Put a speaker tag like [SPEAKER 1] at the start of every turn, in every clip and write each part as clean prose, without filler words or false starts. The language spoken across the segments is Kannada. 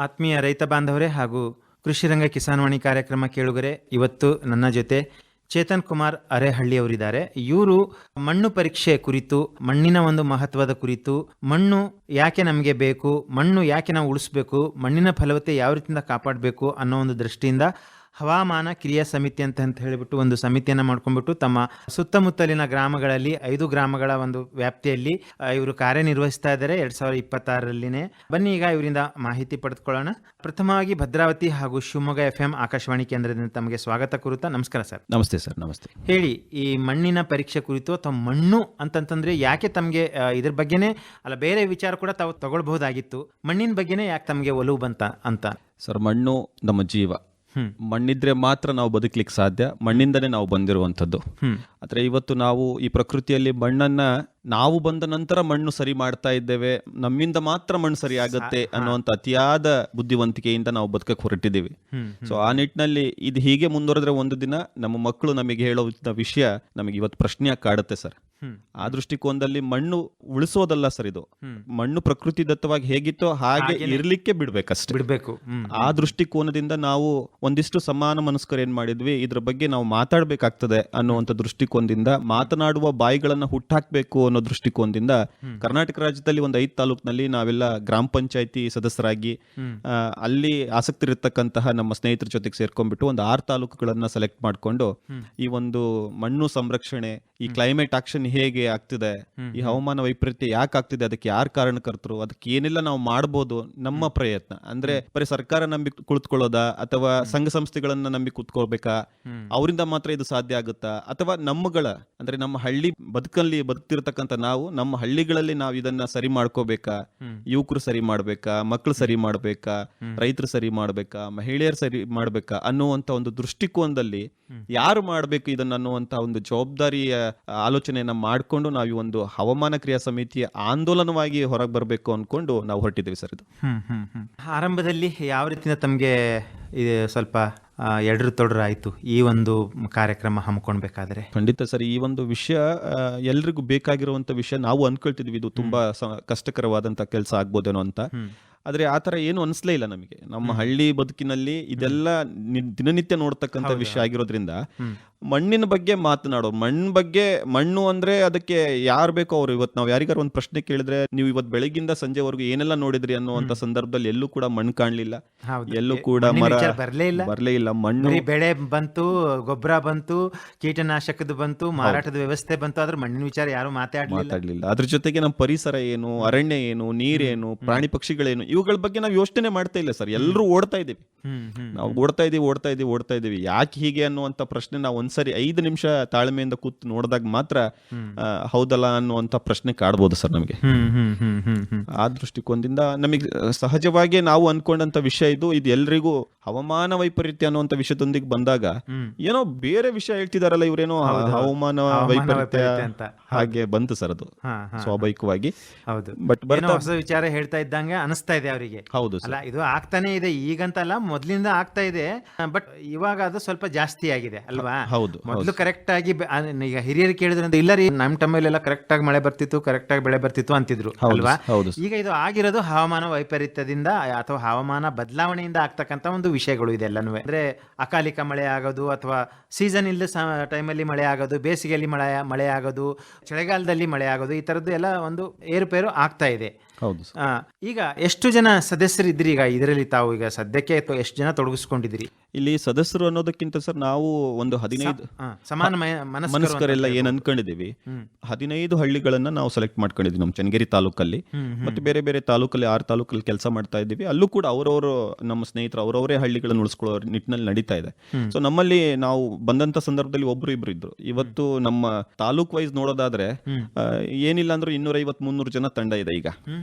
[SPEAKER 1] ಆತ್ಮೀಯ ರೈತ ಬಾಂಧವರೇ ಹಾಗೂ ಕೃಷಿರಂಗ ಕಿಸಾನ್ವಾಣಿ ಕಾರ್ಯಕ್ರಮ ಕೇಳುಗರೆ, ಇವತ್ತು ನನ್ನ ಜೊತೆ ಚೇತನ್ ಕುಮಾರ್ ಅರೇಹಳ್ಳಿಯವರಿದ್ದಾರೆ. ಇವರು ಮಣ್ಣು ಪರೀಕ್ಷೆ ಕುರಿತು, ಮಣ್ಣಿನ ಒಂದು ಮಹತ್ವದ ಕುರಿತು, ಮಣ್ಣು ಯಾಕೆ ನಮಗೆ ಬೇಕು, ಮಣ್ಣು ಯಾಕೆ ನಾವು ಉಳಿಸ್ಬೇಕು, ಮಣ್ಣಿನ ಫಲವತ್ತೆ ಯಾವ ರೀತಿಯಿಂದ ಕಾಪಾಡಬೇಕು ಅನ್ನೋ ಒಂದು ದೃಷ್ಟಿಯಿಂದ ಹವಾಮಾನ ಕ್ರಿಯಾ ಸಮಿತಿ ಅಂತ ಹೇಳಿಬಿಟ್ಟು ಒಂದು ಸಮಿತಿಯನ್ನು ಮಾಡ್ಕೊಂಡ್ಬಿಟ್ಟು ತಮ್ಮ ಸುತ್ತಮುತ್ತಲಿನ ಗ್ರಾಮಗಳಲ್ಲಿ 5 ಗ್ರಾಮಗಳ ಒಂದು ವ್ಯಾಪ್ತಿಯಲ್ಲಿ ಇವರು ಕಾರ್ಯನಿರ್ವಹಿಸ್ತಾ ಇದ್ದಾರೆ 2026ರಲ್ಲಿನೇ. ಬನ್ನಿ ಈಗ ಇವರಿಂದ ಮಾಹಿತಿ ಪಡೆದುಕೊಳ್ಳೋಣ. ಪ್ರಥಮವಾಗಿ ಭದ್ರಾವತಿ ಹಾಗೂ ಶಿವಮೊಗ್ಗ FM ಆಕಾಶವಾಣಿ ಕೇಂದ್ರದಿಂದ ತಮಗೆ ಸ್ವಾಗತ ಕೋರುತ್ತಾ. ನಮಸ್ಕಾರ ಸರ್.
[SPEAKER 2] ನಮಸ್ತೆ ಸರ್. ನಮಸ್ತೆ.
[SPEAKER 1] ಹೇಳಿ, ಈ ಮಣ್ಣಿನ ಪರೀಕ್ಷೆ ಕುರಿತು ಅಥವಾ ಮಣ್ಣು ಅಂತಂತಂದ್ರೆ ಯಾಕೆ ತಮಗೆ ಇದ್ರ ಬಗ್ಗೆನೇ ಅಲ್ಲ ಬೇರೆ ವಿಚಾರ ಕೂಡ ತಾವು ತಗೊಳ್ಬಹುದಾಗಿತ್ತು, ಮಣ್ಣಿನ ಬಗ್ಗೆನೇ ಯಾಕೆ ತಮಗೆ ಒಲವು ಬಂತ ಅಂತ?
[SPEAKER 2] ಸರ್, ಮಣ್ಣು ನಮ್ಮ ಜೀವ. ಮಣ್ಣಿದ್ರೆ ಮಾತ್ರ ನಾವು ಬದುಕಲಿಕ್ಕೆ ಸಾಧ್ಯ. ಮಣ್ಣಿಂದನೇ ನಾವು ಬಂದಿರುವಂಥದ್ದು. ಆದರೆ ಇವತ್ತು ನಾವು ಈ ಪ್ರಕೃತಿಯಲ್ಲಿ ಮಣ್ಣನ್ನ ನಾವು ಬಂದ ನಂತರ ಮಣ್ಣು ಸರಿ ಮಾಡ್ತಾ ಇದ್ದೇವೆ, ನಮ್ಮಿಂದ ಮಾತ್ರ ಮಣ್ಣು ಸರಿ ಆಗುತ್ತೆ ಅನ್ನುವಂಥ ಅತಿಯಾದ ಬುದ್ಧಿವಂತಿಕೆಯಿಂದ ನಾವು ಬದುಕಕ್ಕೆ ಹೊರಟಿದ್ದೀವಿ. ಸೊ ಆ ನಿಟ್ಟಿನಲ್ಲಿ ಇದು ಹೀಗೆ ಮುಂದುವರೆದ್ರೆ ಒಂದು ದಿನ ನಮ್ಮ ಮಕ್ಕಳು ನಮಗೆ ಹೇಳೋ ವಿಷಯ ನಮಗೆ ಇವತ್ತು ಪ್ರಶ್ನೆಯಾಗಿ ಕಾಡುತ್ತೆ ಸರ್. ಆ ದೃಷ್ಟಿಕೋನದಲ್ಲಿ ಮಣ್ಣು ಉಳಿಸೋದಲ್ಲ ಸರ್, ಇದು ಮಣ್ಣು ಪ್ರಕೃತಿ ದತ್ತವಾಗಿ ಹೇಗಿತ್ತೋ ಹಾಗೆ ಇರ್ಲಿಕ್ಕೆ ಬಿಡ್ಬೇಕು. ಆ ದೃಷ್ಟಿಕೋನದಿಂದ ನಾವು ಒಂದಿಷ್ಟು ಸಮಾನ ಮನಸ್ಕರು ಏನ್ ಮಾಡಿದ್ವಿ, ಇದ್ರ ಬಗ್ಗೆ ನಾವು ಮಾತಾಡ್ಬೇಕಾಗ್ತದೆ ಅನ್ನುವಂಥ ದೃಷ್ಟಿಕೋನದಿಂದ, ಮಾತನಾಡುವ ಬಾಯಿಗಳನ್ನ ಹುಟ್ಟಾಕ್ಬೇಕು ಅನ್ನೋ ದೃಷ್ಟಿಕೋನದಿಂದ ಕರ್ನಾಟಕ ರಾಜ್ಯದಲ್ಲಿ ಒಂದು 5 ತಾಲೂಕಿನಲ್ಲಿ ನಾವೆಲ್ಲ ಗ್ರಾಮ ಪಂಚಾಯತಿ ಸದಸ್ಯರಾಗಿ ಅಲ್ಲಿ ಆಸಕ್ತಿ ಇರತಕ್ಕಂತಹ ನಮ್ಮ ಸ್ನೇಹಿತರ ಜೊತೆಗೆ ಸೇರ್ಕೊಂಡ್ಬಿಟ್ಟು ಒಂದು 6 ತಾಲೂಕುಗಳನ್ನ ಸೆಲೆಕ್ಟ್ ಮಾಡ್ಕೊಂಡು ಈ ಒಂದು ಮಣ್ಣು ಸಂರಕ್ಷಣೆ, ಈ ಕ್ಲೈಮೇಟ್ ಆಕ್ಷನ್ ಹೇಗೆ ಆಗ್ತಿದೆ, ಈ ಹವಾಮಾನ ವೈಪರೀತ್ಯ ಯಾಕೆ ಆಗ್ತಿದೆ, ಅದಕ್ಕೆ ಯಾರು ಕಾರಣಕರ್ತರು, ಅದಕ್ಕೆ ಏನೆಲ್ಲ ನಾವು ಮಾಡ್ಬೋದು, ನಮ್ಮ ಪ್ರಯತ್ನ ಅಂದ್ರೆ ಬರೀ ಸರ್ಕಾರ ನಂಬಿ ಕುಳಿತುಕೊಳ್ಳೋದಾ ಅಥವಾ ಸಂಘ ಸಂಸ್ಥೆಗಳನ್ನ ನಂಬಿ ಕೂತ್ಕೊಳ್ಬೇಕಾ, ಅವರಿಂದ ಮಾತ್ರ ಇದು ಸಾಧ್ಯ ಆಗುತ್ತಾ, ಅಥವಾ ನಮ್ಮಗಳ ಅಂದ್ರೆ ನಮ್ಮ ಹಳ್ಳಿ ಬದುಕ್ತಿರ್ತಕ್ಕಂಥ ನಾವು ನಮ್ಮ ಹಳ್ಳಿಗಳಲ್ಲಿ ನಾವು ಇದನ್ನ ಸರಿ ಮಾಡ್ಕೋಬೇಕಾ, ಯುವಕರು ಸರಿ ಮಾಡ್ಬೇಕಾ, ಮಕ್ಕಳು ಸರಿ ಮಾಡ್ಬೇಕಾ, ರೈತರು ಸರಿ ಮಾಡ್ಬೇಕಾ, ಮಹಿಳೆಯರು ಸರಿ ಮಾಡ್ಬೇಕಾ ಅನ್ನುವಂತ ಒಂದು ದೃಷ್ಟಿಕೋನದಲ್ಲಿ ಯಾರು ಮಾಡ್ಬೇಕು ಇದನ್ನ ಅನ್ನುವಂತ ಒಂದು ಜವಾಬ್ದಾರಿಯ ಆಲೋಚನೆಯನ್ನ ಮಾಡಿಕೊಂಡು ನಾವು ಈ ಒಂದು ಹವಾಮಾನ ಕ್ರಿಯಾ ಸಮಿತಿಯ ಆಂದೋಲನವಾಗಿ ಹೊರಗೆ ಬರಬೇಕು ಅನ್ಕೊಂಡು ನಾವು ಹೊರಟಿದ್ದೀವಿ ಸರ್. ಇದು
[SPEAKER 1] ಆರಂಭದಲ್ಲಿ ಯಾವ ರೀತಿಯಿಂದ ತಮಗೆ ಸ್ವಲ್ಪ ಎಡ್ರು ತೊಡ್ರು ಆಯಿತು ಈ ಒಂದು ಕಾರ್ಯಕ್ರಮ ಹಮ್ಮಿಕೊಳ್ಬೇಕಾದ್ರೆ?
[SPEAKER 2] ಖಂಡಿತ ಸರ್, ಈ ಒಂದು ವಿಷಯ ಎಲ್ರಿಗೂ ಬೇಕಾಗಿರುವಂತ ವಿಷಯ. ನಾವು ಅನ್ಕೊಳ್ತಿದ್ವಿ ಇದು ತುಂಬಾ ಕಷ್ಟಕರವಾದಂತ ಕೆಲಸ ಆಗ್ಬೋದೇನೋ ಅಂತ. ಆದ್ರೆ ಆ ತರ ಏನು ಅನಿಸ್ಲೇ ಇಲ್ಲ ನಮಗೆ. ನಮ್ಮ ಹಳ್ಳಿ ಬದುಕಿನಲ್ಲಿ ಇದೆಲ್ಲ ದಿನನಿತ್ಯ ನೋಡ್ತಕ್ಕಂಥ ವಿಷಯ ಆಗಿರೋದ್ರಿಂದ ಮಣ್ಣಿನ ಬಗ್ಗೆ ಮಾತನಾಡೋ, ಮಣ್ಣು ಅಂದ್ರೆ ಅದಕ್ಕೆ ಯಾರು ಬೇಕೋ ಅವ್ರು. ಇವತ್ತು ನಾವು ಯಾರಿಗಾರು ಒಂದು ಪ್ರಶ್ನೆ ಕೇಳಿದ್ರೆ ನೀವು ಇವತ್ತು ಬೆಳಗಿಂದ ಸಂಜೆವರೆಗೂ ಏನೆಲ್ಲ ನೋಡಿದ್ರಿ ಅನ್ನುವಂತ ಸಂದರ್ಭದಲ್ಲಿ ಎಲ್ಲೂ ಕೂಡ ಮಣ್ಣು ಕಾಣ್ಲಿಲ್ಲ, ಎಲ್ಲೂ ಕೂಡ ಮರ ಬರ್ಲೇ ಇಲ್ಲ. ಮಣ್ಣು
[SPEAKER 1] ಬೆಳೆ ಬಂತು, ಗೊಬ್ಬರ ಬಂತು, ಕೀಟನಾಶಕದ ಬಂತು, ಮಾರಾಟದ ವ್ಯವಸ್ಥೆ ಬಂತು, ಆದ್ರೆ ಮಣ್ಣಿನ ವಿಚಾರ ಯಾರು ಮಾತಾಡ್ಲಿಲ್ಲ.
[SPEAKER 2] ಅದ್ರ ಜೊತೆಗೆ ನಮ್ಮ ಪರಿಸರ ಏನು, ಅರಣ್ಯ ಏನು, ನೀರೇನು, ಪ್ರಾಣಿ ಪಕ್ಷಿಗಳೇನು, ಇವುಗಳ ಬಗ್ಗೆ ನಾವು ಯೋಚನೆ ಮಾಡ್ತಾ ಇಲ್ಲ ಸರ್. ಎಲ್ಲರೂ ಓಡ್ತಾ ಇದೀವಿ, ನಾವು ಓಡ್ತಾ ಇದೀವಿ. ಯಾಕೆ ಹೀಗೆ ಅನ್ನುವಂತ ಪ್ರಶ್ನೆ ನಾವು ಒಂದ್ಸರಿ 5 ನಿಮಿಷ ತಾಳ್ಮೆಯಿಂದ ಕೂತು ನೋಡಿದಾಗ ಮಾತ್ರ ಹೌದಲ್ಲ ಅನ್ನುವಂತ ಪ್ರಶ್ನೆ ಕಾಡ್ಬೋದು ಸರ್ ನಮಗೆ. ಆ ದೃಷ್ಟಿಕೋನದಿಂದ ನಮಗೆ ಸಹಜವಾಗಿ ನಾವು ಅನ್ಕೊಂಡಂತ ವಿಷಯ ಇದು ಎಲ್ರಿಗೂ ಹವಾಮಾನ ವೈಪರೀತ್ಯ ಅನ್ನುವಂತ ವಿಷಯದೊಂದಿಗೆ ಬಂದಾಗ ಏನೋ ಬೇರೆ ವಿಷಯ ಹೇಳ್ತಿದಾರಲ್ಲ ಇವರೇನೋ ಹವಾಮಾನ ವೈಪರೀತ್ಯ ಹಾಗೆ ಬಂತು ಸರ್. ಅದು ಸ್ವಾಭಾವಿಕವಾಗಿ
[SPEAKER 1] ಬಟ್ ಹೊಸ ವಿಚಾರ ಹೇಳ್ತಾ ಇದ್ದಂಗೆ ಅನಿಸ್ತಾ ಇದೆ ಅವರಿಗೆ.
[SPEAKER 2] ಹೌದು
[SPEAKER 1] ಅಲ್ಲ, ಇದು ಆಗ್ತಾನೆ ಇದೆ, ಈಗಂತಲ್ಲ ಮೊದ್ಲಿಂದ ಆಗ್ತಾ ಇದೆ. ಬಟ್ ಇವಾಗ ಅದು ಸ್ವಲ್ಪ ಜಾಸ್ತಿ ಆಗಿದೆ ಅಲ್ವಾ?
[SPEAKER 2] ಹೌದು.
[SPEAKER 1] ಮೊದಲು ಕರೆಕ್ಟ್ ಆಗಿ ಈಗ ಹಿರಿಯರು ಕೇಳಿದ್ರಿಂದ ಇಲ್ಲ ರೀ ನಮ್ಮ ಟೈಮಲ್ಲೆಲ್ಲ ಕರೆಕ್ಟ್ ಆಗಿ ಮಳೆ ಬರ್ತಿತ್ತು, ಕರೆಕ್ಟ್ ಆಗಿ ಬೆಳೆ ಬರ್ತಿತ್ತು ಅಂತಿದ್ರು ಅಲ್ವಾ? ಈಗ ಇದು ಆಗಿರೋದು ಹವಾಮಾನ ವೈಪರೀತ್ಯದಿಂದ ಅಥವಾ ಹವಾಮಾನ ಬದಲಾವಣೆಯಿಂದ ಆಗ್ತಕ್ಕಂಥ ಒಂದು ವಿಷಯಗಳು ಇದೆಲ್ಲನೂ. ಅಂದ್ರೆ ಅಕಾಲಿಕ ಮಳೆ ಆಗೋದು ಅಥವಾ ಸೀಸನ್ ಇಲ್ಲದ ಟೈಮಲ್ಲಿ ಮಳೆ ಆಗೋದು, ಬೇಸಿಗೆಯಲ್ಲಿ ಮಳೆ ಆಗೋದು, ಚಳಿಗಾಲದಲ್ಲಿ ಮಳೆ ಆಗೋದು, ಈ ತರದ್ದು ಎಲ್ಲ ಒಂದು ಏರುಪೇರು ಆಗ್ತಾ ಇದೆ.
[SPEAKER 2] ಹೌದು.
[SPEAKER 1] ಈಗ ಎಷ್ಟು ಜನ ಸದಸ್ಯರು ಇದ್ರಿ ಈಗ ಇದರಲ್ಲಿ? ತಾವು ಈಗ ಸದ್ಯಕ್ಕೆ ಎಷ್ಟು ಜನ ತೊಡಗಿಸ್ಕೊಂಡಿದ್ದೀರಿ
[SPEAKER 2] ಇಲ್ಲಿ? ಸದಸ್ಯರು ಅನ್ನೋದಕ್ಕಿಂತ ಸರ್ ನಾವು ಒಂದು 15
[SPEAKER 1] ಸಮಾನ
[SPEAKER 2] ಮನಸ್ಕರೆಲ್ಲ ಏನ್ ಅನ್ಕೊಂಡಿದೀವಿ, 15 ಹಳ್ಳಿಗಳನ್ನ ನಾವು ಸೆಲೆಕ್ಟ್ ಮಾಡ್ಕೊಂಡಿದ್ವಿ ನಮ್ಮ ಚನ್ನಗಿರಿ ತಾಲೂಕಲ್ಲಿ. ಮತ್ತೆ ಬೇರೆ ಬೇರೆ ತಾಲೂಕಲ್ಲಿ 6 ತಾಲೂಕಲ್ಲಿ ಕೆಲಸ ಮಾಡ್ತಾ ಇದ್ದೀವಿ. ಅಲ್ಲೂ ಕೂಡ ಅವರವರು ನಮ್ಮ ಸ್ನೇಹಿತರು ಅವರವರೇ ಹಳ್ಳಿಗಳನ್ನು ಉಳಿಸ್ಕೊಳ್ಳೋ ನಿಟ್ಟಿನಲ್ಲಿ ನಡೀತಾ ಇದೆ. ಸೊ ನಮ್ಮಲ್ಲಿ ನಾವು ಬಂದಂತ ಸಂದರ್ಭದಲ್ಲಿ 1-2 ಇದ್ರು. ಇವತ್ತು ನಮ್ಮ ತಾಲೂಕ್ ವೈಸ್ ನೋಡೋದಾದ್ರೆ ಏನಿಲ್ಲ ಅಂದ್ರೆ 250-300 ಜನ ತಂಡ ಇದೆ ಈಗ.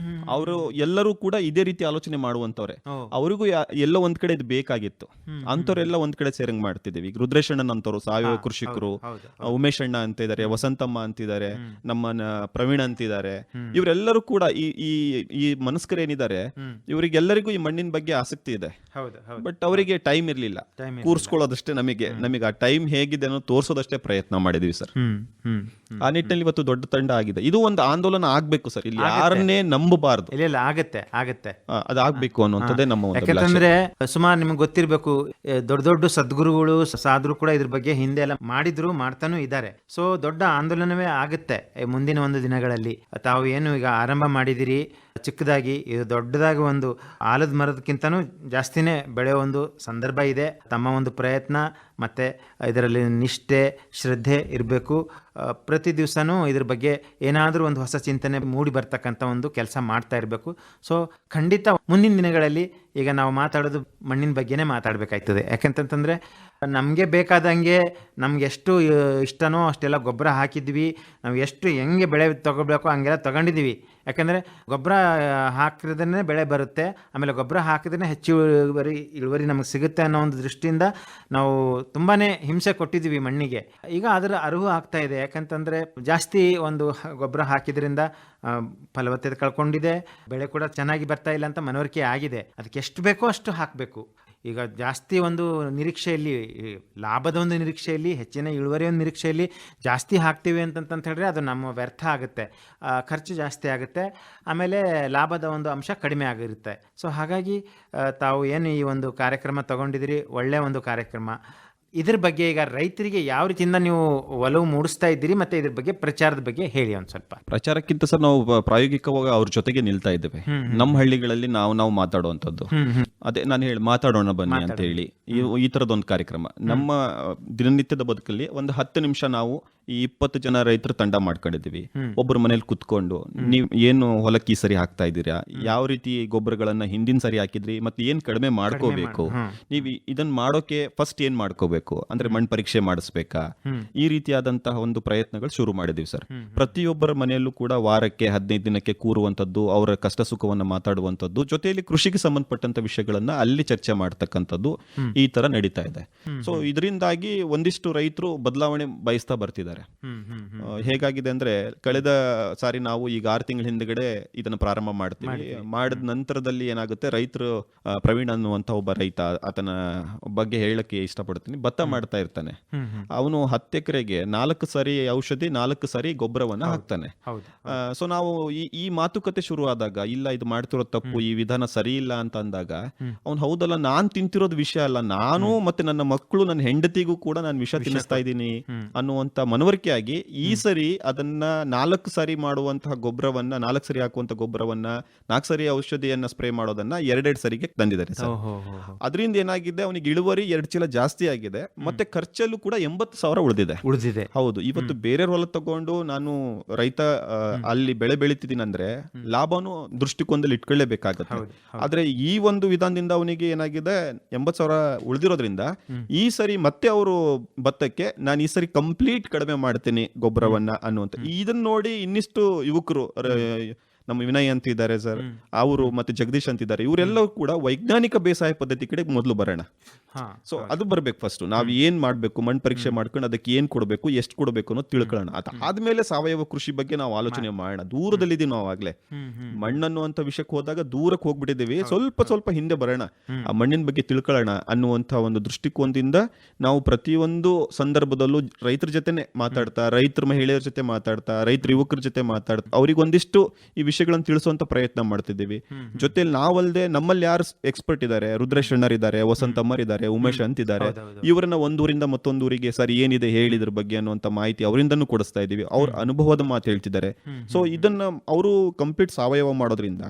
[SPEAKER 2] ಅವರು ಎಲ್ಲರೂ ಕೂಡ ಇದೇ ರೀತಿ ಆಲೋಚನೆ ಮಾಡುವಂತವ್ರೆ. ಅವರಿಗೂ ಎಲ್ಲೋ ಒಂದ್ ಕಡೆ ಇದು ಬೇಕಾಗಿತ್ತು. ಅಂತವ್ರೆಲ್ಲ ಒಂದ್ ಕಡೆ ಸೇರಂಗ್ ಮಾಡ್ತಿದ್ದೀವಿ. ಈಗ ರುದ್ರೇಶಣ್ಣನ್ ಅಂತವ್ರು ಸಾವಯವ ಕೃಷಿಕರು,
[SPEAKER 1] ಹೌದು.
[SPEAKER 2] ಉಮೇಶ್ ಅಣ್ಣ ಅಂತ ಇದಾರೆ, ವಸಂತಮ್ಮ ಅಂತಿದ್ದಾರೆ, ನಮ್ಮ ಪ್ರವೀಣ್ ಅಂತಿದ್ದಾರೆ. ಇವರೆಲ್ಲರೂ ಕೂಡ ಈ ಮನಸ್ಕರೇನಿದ್ದಾರೆ ಇವರಿಗೆಲ್ಲರಿಗೂ ಈ ಮಣ್ಣಿನ ಬಗ್ಗೆ ಆಸಕ್ತಿ ಇದೆ.
[SPEAKER 1] ಹೌದು ಹೌದು.
[SPEAKER 2] ಬಟ್ ಅವರಿಗೆ ಟೈಮ್ ಇರ್ಲಿಲ್ಲ ಕೂರ್ಸ್ಕೊಳ್ಳೋದಷ್ಟೇ. ನಮಗೆ ಆ ಟೈಮ್ ಹೇಗಿದೆ ಅನ್ನೋ ತೋರ್ಸೋದಷ್ಟೇ ಪ್ರಯತ್ನ ಮಾಡಿದೀವಿ ಸರ್. ಆ ನಿಟ್ಟಿನಲ್ಲಿ ಇವತ್ತು ದೊಡ್ಡ ತಂಡ ಆಗಿದೆ. ಇದು ಒಂದು ಆಂದೋಲನ ಆಗ್ಬೇಕು ಸರ್. ಇಲ್ಲಿ ಯಾರನ್ನೇ ನಂಬಬಾರ್ದು.
[SPEAKER 1] ಇಲ್ಲ ಆಗತ್ತೆ
[SPEAKER 2] ಅದಾಗ್ಬೇಕು ಅನ್ನೋಂಥದ್ದೇ ನಮ್ಮ ಒಂದು
[SPEAKER 1] ಯಾಕಂತಂದ್ರೆ ಸುಮಾರು ನಿಮ್ಗೆ ಗೊತ್ತಿರ್ಬೇಕು, ದೊಡ್ಡ ಸದ್ಗುರುಗಳು ಸಾಧುರು ಕೂಡ ಇದ್ರ ಬಗ್ಗೆ ಹಿಂದೆ ಎಲ್ಲ ಮಾಡಿದ್ರು, ಮಾಡ್ತಾನೂ ಇದ್ದಾರೆ. ಸೊ ದೊಡ್ಡ ಆಂದೋಲನವೇ ಆಗುತ್ತೆ ಮುಂದಿನ ಒಂದು ದಿನಗಳಲ್ಲಿ. ತಾವು ಏನು ಈಗ ಆರಂಭ ಮಾಡಿದಿರಿ ಚಿಕ್ಕದಾಗಿ, ಇದು ದೊಡ್ಡದಾಗಿ ಒಂದು ಆಲದ ಮರದಕ್ಕಿಂತನೂ ಜಾಸ್ತಿನೇ ಬೆಳೆಯೋ ಒಂದು ಸಂದರ್ಭ ಇದೆ. ತಮ್ಮ ಒಂದು ಪ್ರಯತ್ನ ಮತ್ತು ಇದರಲ್ಲಿ ನಿಷ್ಠೆ ಶ್ರದ್ಧೆ ಇರಬೇಕು. ಪ್ರತಿ ದಿವಸನೂ ಇದ್ರ ಬಗ್ಗೆ ಏನಾದರೂ ಒಂದು ಹೊಸ ಚಿಂತನೆ ಮೂಡಿ ಬರ್ತಕ್ಕಂಥ ಒಂದು ಕೆಲಸ ಮಾಡ್ತಾ ಇರಬೇಕು. ಸೊ ಖಂಡಿತ ಮುಂದಿನ ದಿನಗಳಲ್ಲಿ ಈಗ ನಾವು ಮಾತಾಡೋದು ಮಣ್ಣಿನ ಬಗ್ಗೆನೇ ಮಾತಾಡಬೇಕಾಯ್ತದೆ. ಯಾಕಂತಂದರೆ ನಮಗೆ ಬೇಕಾದಂಗೆ ನಮ್ಗೆ ಎಷ್ಟು ಇಷ್ಟನೋ ಅಷ್ಟೆಲ್ಲ ಗೊಬ್ಬರ ಹಾಕಿದ್ವಿ, ನಾವು ಎಷ್ಟು ಹೆಂಗೆ ಬೆಳೆ ತೊಗೋಬೇಕು ಹಂಗೆಲ್ಲ ತೊಗೊಂಡಿದ್ದೀವಿ. ಯಾಕಂದರೆ ಗೊಬ್ಬರ ಹಾಕಿದ್ರೇ ಬೆಳೆ ಬರುತ್ತೆ, ಆಮೇಲೆ ಗೊಬ್ಬರ ಹಾಕಿದ್ರೆ ಹೆಚ್ಚು ಇಳುವರಿ ನಮಗೆ ಸಿಗುತ್ತೆ ಅನ್ನೋ ಒಂದು ದೃಷ್ಟಿಯಿಂದ ನಾವು ತುಂಬಾ ಹಿಂಸೆ ಕೊಟ್ಟಿದ್ದೀವಿ ಮಣ್ಣಿಗೆ. ಈಗ ಅದರ ಅರಿವು ಆಗ್ತಾ ಇದೆ. ಯಾಕಂತಂದರೆ ಜಾಸ್ತಿ ಒಂದು ಗೊಬ್ಬರ ಹಾಕಿದ್ರಿಂದ ಫಲವತ್ತತೆ ಕಳ್ಕೊಂಡಿದೆ, ಬೆಳೆ ಕೂಡ ಚೆನ್ನಾಗಿ ಬರ್ತಾ ಇಲ್ಲ ಅಂತ ಮನವರಿಕೆ ಆಗಿದೆ. ಅದಕ್ಕೆ ಎಷ್ಟು ಬೇಕೋ ಅಷ್ಟು ಹಾಕಬೇಕು. ಈಗ ಜಾಸ್ತಿ ಒಂದು ನಿರೀಕ್ಷೆಯಲ್ಲಿ, ಲಾಭದ ಒಂದು ನಿರೀಕ್ಷೆಯಲ್ಲಿ, ಹೆಚ್ಚಿನ ಇಳುವರಿ ಒಂದು ನಿರೀಕ್ಷೆಯಲ್ಲಿ ಜಾಸ್ತಿ ಹಾಕ್ತೀವಿ ಅಂತಂತ ಹೇಳಿದ್ರೆ ಅದು ನಮ್ಮ ವ್ಯರ್ಥ ಆಗುತ್ತೆ, ಖರ್ಚು ಜಾಸ್ತಿ ಆಗುತ್ತೆ, ಆಮೇಲೆ ಲಾಭದ ಒಂದು ಅಂಶ ಕಡಿಮೆ ಆಗಿರುತ್ತೆ. ಸೊ ಹಾಗಾಗಿ ತಾವು ಏನು ಈ ಒಂದು ಕಾರ್ಯಕ್ರಮ ತಗೊಂಡಿದ್ದೀರಿ, ಒಳ್ಳೆಯ ಒಂದು ಕಾರ್ಯಕ್ರಮ. ಇದ್ರ ಬಗ್ಗೆ ಈಗ ರೈತರಿಗೆ ಯಾವ ರೀತಿಯಿಂದ ನೀವು ಒಲವು ಮೂಡಿಸ್ತಾ ಇದ್ದೀರಿ ಮತ್ತು ಇದ್ರ ಬಗ್ಗೆ ಪ್ರಚಾರದ ಬಗ್ಗೆ ಹೇಳಿ ಒಂದು ಸ್ವಲ್ಪ.
[SPEAKER 2] ಪ್ರಚಾರಕ್ಕಿಂತ ಸರ್ ನಾವು ಪ್ರಾಯೋಗಿಕವಾಗಿ ಅವ್ರ ಜೊತೆಗೆ ನಿಲ್ತಾ ಇದ್ದೇವೆ. ನಮ್ಮ ಹಳ್ಳಿಗಳಲ್ಲಿ ನಾವು ಮಾತಾಡುವಂಥದ್ದು, ಅದೇ ನಾನು ಮಾತಾಡೋಣ ಬನ್ನಿ ಅಂತ ಹೇಳಿ ಈ ತರದೊಂದು ಕಾರ್ಯಕ್ರಮ. ನಮ್ಮ ದಿನನಿತ್ಯದ ಬದುಕಲ್ಲಿ ಒಂದು 10 ನಿಮಿಷ ನಾವು ಈ 20 ಜನ ರೈತರ ತಂಡ ಮಾಡ್ಕೊಂಡಿದ್ದೀವಿ. ಒಬ್ಬರ ಮನೇಲಿ ಕುತ್ಕೊಂಡು ನೀವು ಏನು ಹೊಲಕ್ಕೆ ಈ ಸರಿ ಹಾಕ್ತಾ ಇದ್ದೀರಾ, ಯಾವ ರೀತಿ ಗೊಬ್ಬರಗಳನ್ನ ಹಿಂದಿನ ಸರಿ ಹಾಕಿದ್ರಿ, ಮತ್ತೆ ಏನ್ ಕಡಿಮೆ ಮಾಡ್ಕೋಬೇಕು, ನೀವು ಇದನ್ನ ಮಾಡೋಕೆ ಫಸ್ಟ್ ಏನ್ ಮಾಡ್ಕೋಬೇಕು ಅಂದ್ರೆ ಮಣ್ಣು ಪರೀಕ್ಷೆ ಮಾಡಿಸ್ಬೇಕಾ, ಈ ರೀತಿಯಾದಂತಹ ಒಂದು ಪ್ರಯತ್ನಗಳು ಶುರು ಮಾಡಿದೀವಿ ಸರ್. ಪ್ರತಿಯೊಬ್ಬರ ಮನೆಯಲ್ಲೂ ಕೂಡ ವಾರಕ್ಕೆ 15 ದಿನಕ್ಕೆ ಕೂರುವಂತದ್ದು, ಅವರ ಕಷ್ಟ ಸುಖವನ್ನ ಮಾತಾಡುವಂತದ್ದು, ಜೊತೆಯಲ್ಲಿ ಕೃಷಿಗೆ ಸಂಬಂಧಪಟ್ಟಂತ ವಿಷಯಗಳನ್ನ ಅಲ್ಲಿ ಚರ್ಚೆ ಮಾಡ್ತಕ್ಕಂಥದ್ದು ಈ ತರ ನಡೀತಾ ಇದೆ. ಸೊ ಇದರಿಂದಾಗಿ ಒಂದಿಷ್ಟು ರೈತರು ಬದಲಾವಣೆ ಬಯಸ್ತಾ ಬರ್ತಿದ್ದಾರೆ. ಹೇಗಾಗಿದೆ ಅಂದ್ರೆ ಕಳೆದ ಸಾರಿ ನಾವು ಈಗ 6 ತಿಂಗಳ ಹಿಂದಗಡೆ ಇದನ್ನ ಪ್ರಾರಂಭ ಮಾಡ್ತೀವಿ. ಮಾಡಿದ ನಂತರದಲ್ಲಿ ಏನಾಗುತ್ತೆ, ರೈತರು ಪ್ರವೀಣ್ ಅನ್ನುವಂತ ಒಬ್ಬ ರೈತ, ಆತನ ಬಗ್ಗೆ ಹೇಳಕ್ಕೆ ಇಷ್ಟಪಡ್ತೀನಿ. ಭತ್ತ ಮಾಡ್ತಾ ಇರ್ತಾನೆ. ಅವನು 10 ಎಕರೆಗೆ 4 ಸಾರಿ ಔಷಧಿ, 4 ಸಾರಿ ಗೊಬ್ಬರವನ್ನ ಹಾಕ್ತಾನೆ. ಸೊ ನಾವು ಈ ಮಾತುಕತೆ ಶುರು ಆದಾಗ, ಇಲ್ಲ ಇದು ಮಾಡ್ತಿರೋ ತಪ್ಪು, ಈ ವಿಧಾನ ಸರಿ ಇಲ್ಲ ಅಂತ ಅಂದಾಗ ಅವ್ನು ಹೌದಲ್ಲ, ನಾನ್ ತಿಂತಿರೋದು ವಿಷಯ ಅಲ್ಲ, ನಾನು ಮತ್ತೆ ನನ್ನ ಮಕ್ಕಳು, ನನ್ನ ಹೆಂಡತಿಗೂ ಕೂಡ ನಾನು ವಿಷ ತಿನ್ನಿಸ್ತಾ ಇದ್ದೀನಿ ಅನ್ನುವಂತ ಮನವರಿಕೆಯಾಗಿ ಈ ಸರಿ ಅದನ್ನ 4 ಸಾರಿ ಮಾಡುವಂತಹ ಗೊಬ್ಬರವನ್ನ, 4 ಸರಿ ಹಾಕುವಂತ ಗೊಬ್ಬರವನ್ನ, 4 ಸರಿ ಔಷಧಿಯನ್ನ ಸ್ಪ್ರೇ ಮಾಡೋದನ್ನ 2 ಸರಿಗೆ ತಂದಿದ್ದಾರೆ ಸರ್. ಅದರಿಂದ ಏನಾಗಿದೆ, ಅವನಿಗೆ ಇಳುವರಿ 2 ಚೀಲ ಜಾಸ್ತಿ ಆಗಿದೆ, ಮತ್ತೆ ಖರ್ಚಲ್ಲೂ ಕೂಡ 80,000 ಉಳಿದಿದೆ. ಹೌದು, ಇವತ್ತು ಬೇರೆ ಹೊಲ ತಗೊಂಡು ನಾನು ರೈತ ಅಲ್ಲಿ ಬೆಳೆ ಬೆಳಿತಿದ್ದೀನಿ ಅಂದ್ರೆ ಲಾಭನು ದೃಷ್ಟಿಕೋನದಲ್ಲಿ ಇಟ್ಕೊಳ್ಳೇಬೇಕಾಗತ್ತೆ. ಆದ್ರೆ ಈ ಒಂದು ವಿಧಾನದಿಂದ ಅವನಿಗೆ ಏನಾಗಿದೆ, 80,000 ಉಳಿದಿರೋದ್ರಿಂದ ಈ ಸರಿ ಮತ್ತೆ ಅವರು ಭತ್ತಕ್ಕೆ ನಾನು ಈ ಸರಿ ಕಂಪ್ಲೀಟ್ ಕಡಿಮೆ ಮಾಡ್ತೀನಿ ಗೊಬ್ಬರವನ್ನ ಅನ್ನುವಂತ. ಇದನ್ನ ನೋಡಿ ಇನ್ನಿಷ್ಟು ಯುವಕರು, ನಮ್ಮ ವಿನಯ್ ಅಂತಿದ್ದಾರೆ ಸರ್, ಅವರು ಮತ್ತೆ ಜಗದೀಶ್ ಅಂತಿದ್ದಾರೆ, ಇವರೆಲ್ಲರೂ ಕೂಡ ವೈಜ್ಞಾನಿಕ ಬೇಸಾಯ ಪದ್ಧತಿ ಕಡೆ ಮೊದಲು ಬರೋಣ. ಸೊ ಅದು ಬರ್ಬೇಕು. ಫಸ್ಟ್ ನಾವ್ ಏನ್ ಮಾಡ್ಬೇಕು, ಮಣ್ಣು ಪರೀಕ್ಷೆ ಮಾಡ್ಕೊಂಡು ಅದಕ್ಕೆ ಏನ್ ಕೊಡಬೇಕು, ಎಷ್ಟು ಕೊಡಬೇಕು ಅನ್ನೋದು ತಿಳ್ಕೊಳ್ಳೋಣ. ಅದಾದ್ಮೇಲೆ ಸಾವಯವ ಕೃಷಿ ಬಗ್ಗೆ ನಾವು ಆಲೋಚನೆ ಮಾಡೋಣ. ದೂರದಲ್ಲಿದ್ದೀವಿ ನಾವು ಆಗ್ಲೇ. ಮಣ್ಣನ್ನುವಂತ ವಿಷಯಕ್ಕೆ ಹೋದಾಗ ದೂರಕ್ಕೆ ಹೋಗ್ಬಿಟ್ಟಿದ್ದೀವಿ. ಸ್ವಲ್ಪ ಹಿಂದೆ ಬರೋಣ, ಆ ಮಣ್ಣಿನ ಬಗ್ಗೆ ತಿಳ್ಕೊಳ್ಳೋಣ ಅನ್ನುವಂತ ಒಂದು ದೃಷ್ಟಿಕೋನದಿಂದ ನಾವು ಪ್ರತಿಯೊಂದು ಸಂದರ್ಭದಲ್ಲೂ ರೈತರ ಜೊತೆನೆ ಮಾತಾಡ್ತಾ, ರೈತರ ಮಹಿಳೆಯರ ಜೊತೆ ಮಾತಾಡ್ತಾ, ರೈತರ ಯುವಕರ ಜೊತೆ ಮಾತಾಡ್ತಾ ಅವ್ರಿಗೊಂದಿಷ್ಟು ಈ ವಿಷಯಗಳನ್ನು ತಿಳಿಸುವಂತ ಪ್ರಯತ್ನ ಮಾಡ್ತಿದ್ದೀವಿ. ಜೊತೆಲಿ ನಾವಲ್ದೆ ನಮ್ಮಲ್ಲಿ ಯಾರು ಎಕ್ಸ್ಪರ್ಟ್ ಇದ್ದಾರೆ, ರುದ್ರೇಶ್ ಅಣ್ಣರ್ ಇದ್ದಾರೆ, ವಸಂತಮ್ಮರ್ ಇದ್ದಾರೆ, ಉಮೇಶ್ ಅಂತಿದ್ದಾರೆ, ಇವರನ್ನ ಒಂದೂರಿಂದ ಮತ್ತೊಂದೂರಿಗೆ ಸರ್ ಏನಿದೆ ಹೇಳಿದ್ರ ಬಗ್ಗೆ ಅನ್ನುವಂತ ಮಾಹಿತಿ ಅವರಿಂದನೂ ಕೊಡಿಸ್ತಾ ಇದೀವಿ. ಅವ್ರ ಅನುಭವದ ಮಾತು ಹೇಳ್ತಿದ್ದಾರೆ. ಸೊ ಇದನ್ನ ಅವರು ಕಂಪ್ಲೀಟ್ ಸಾವಯವ ಮಾಡೋದ್ರಿಂದ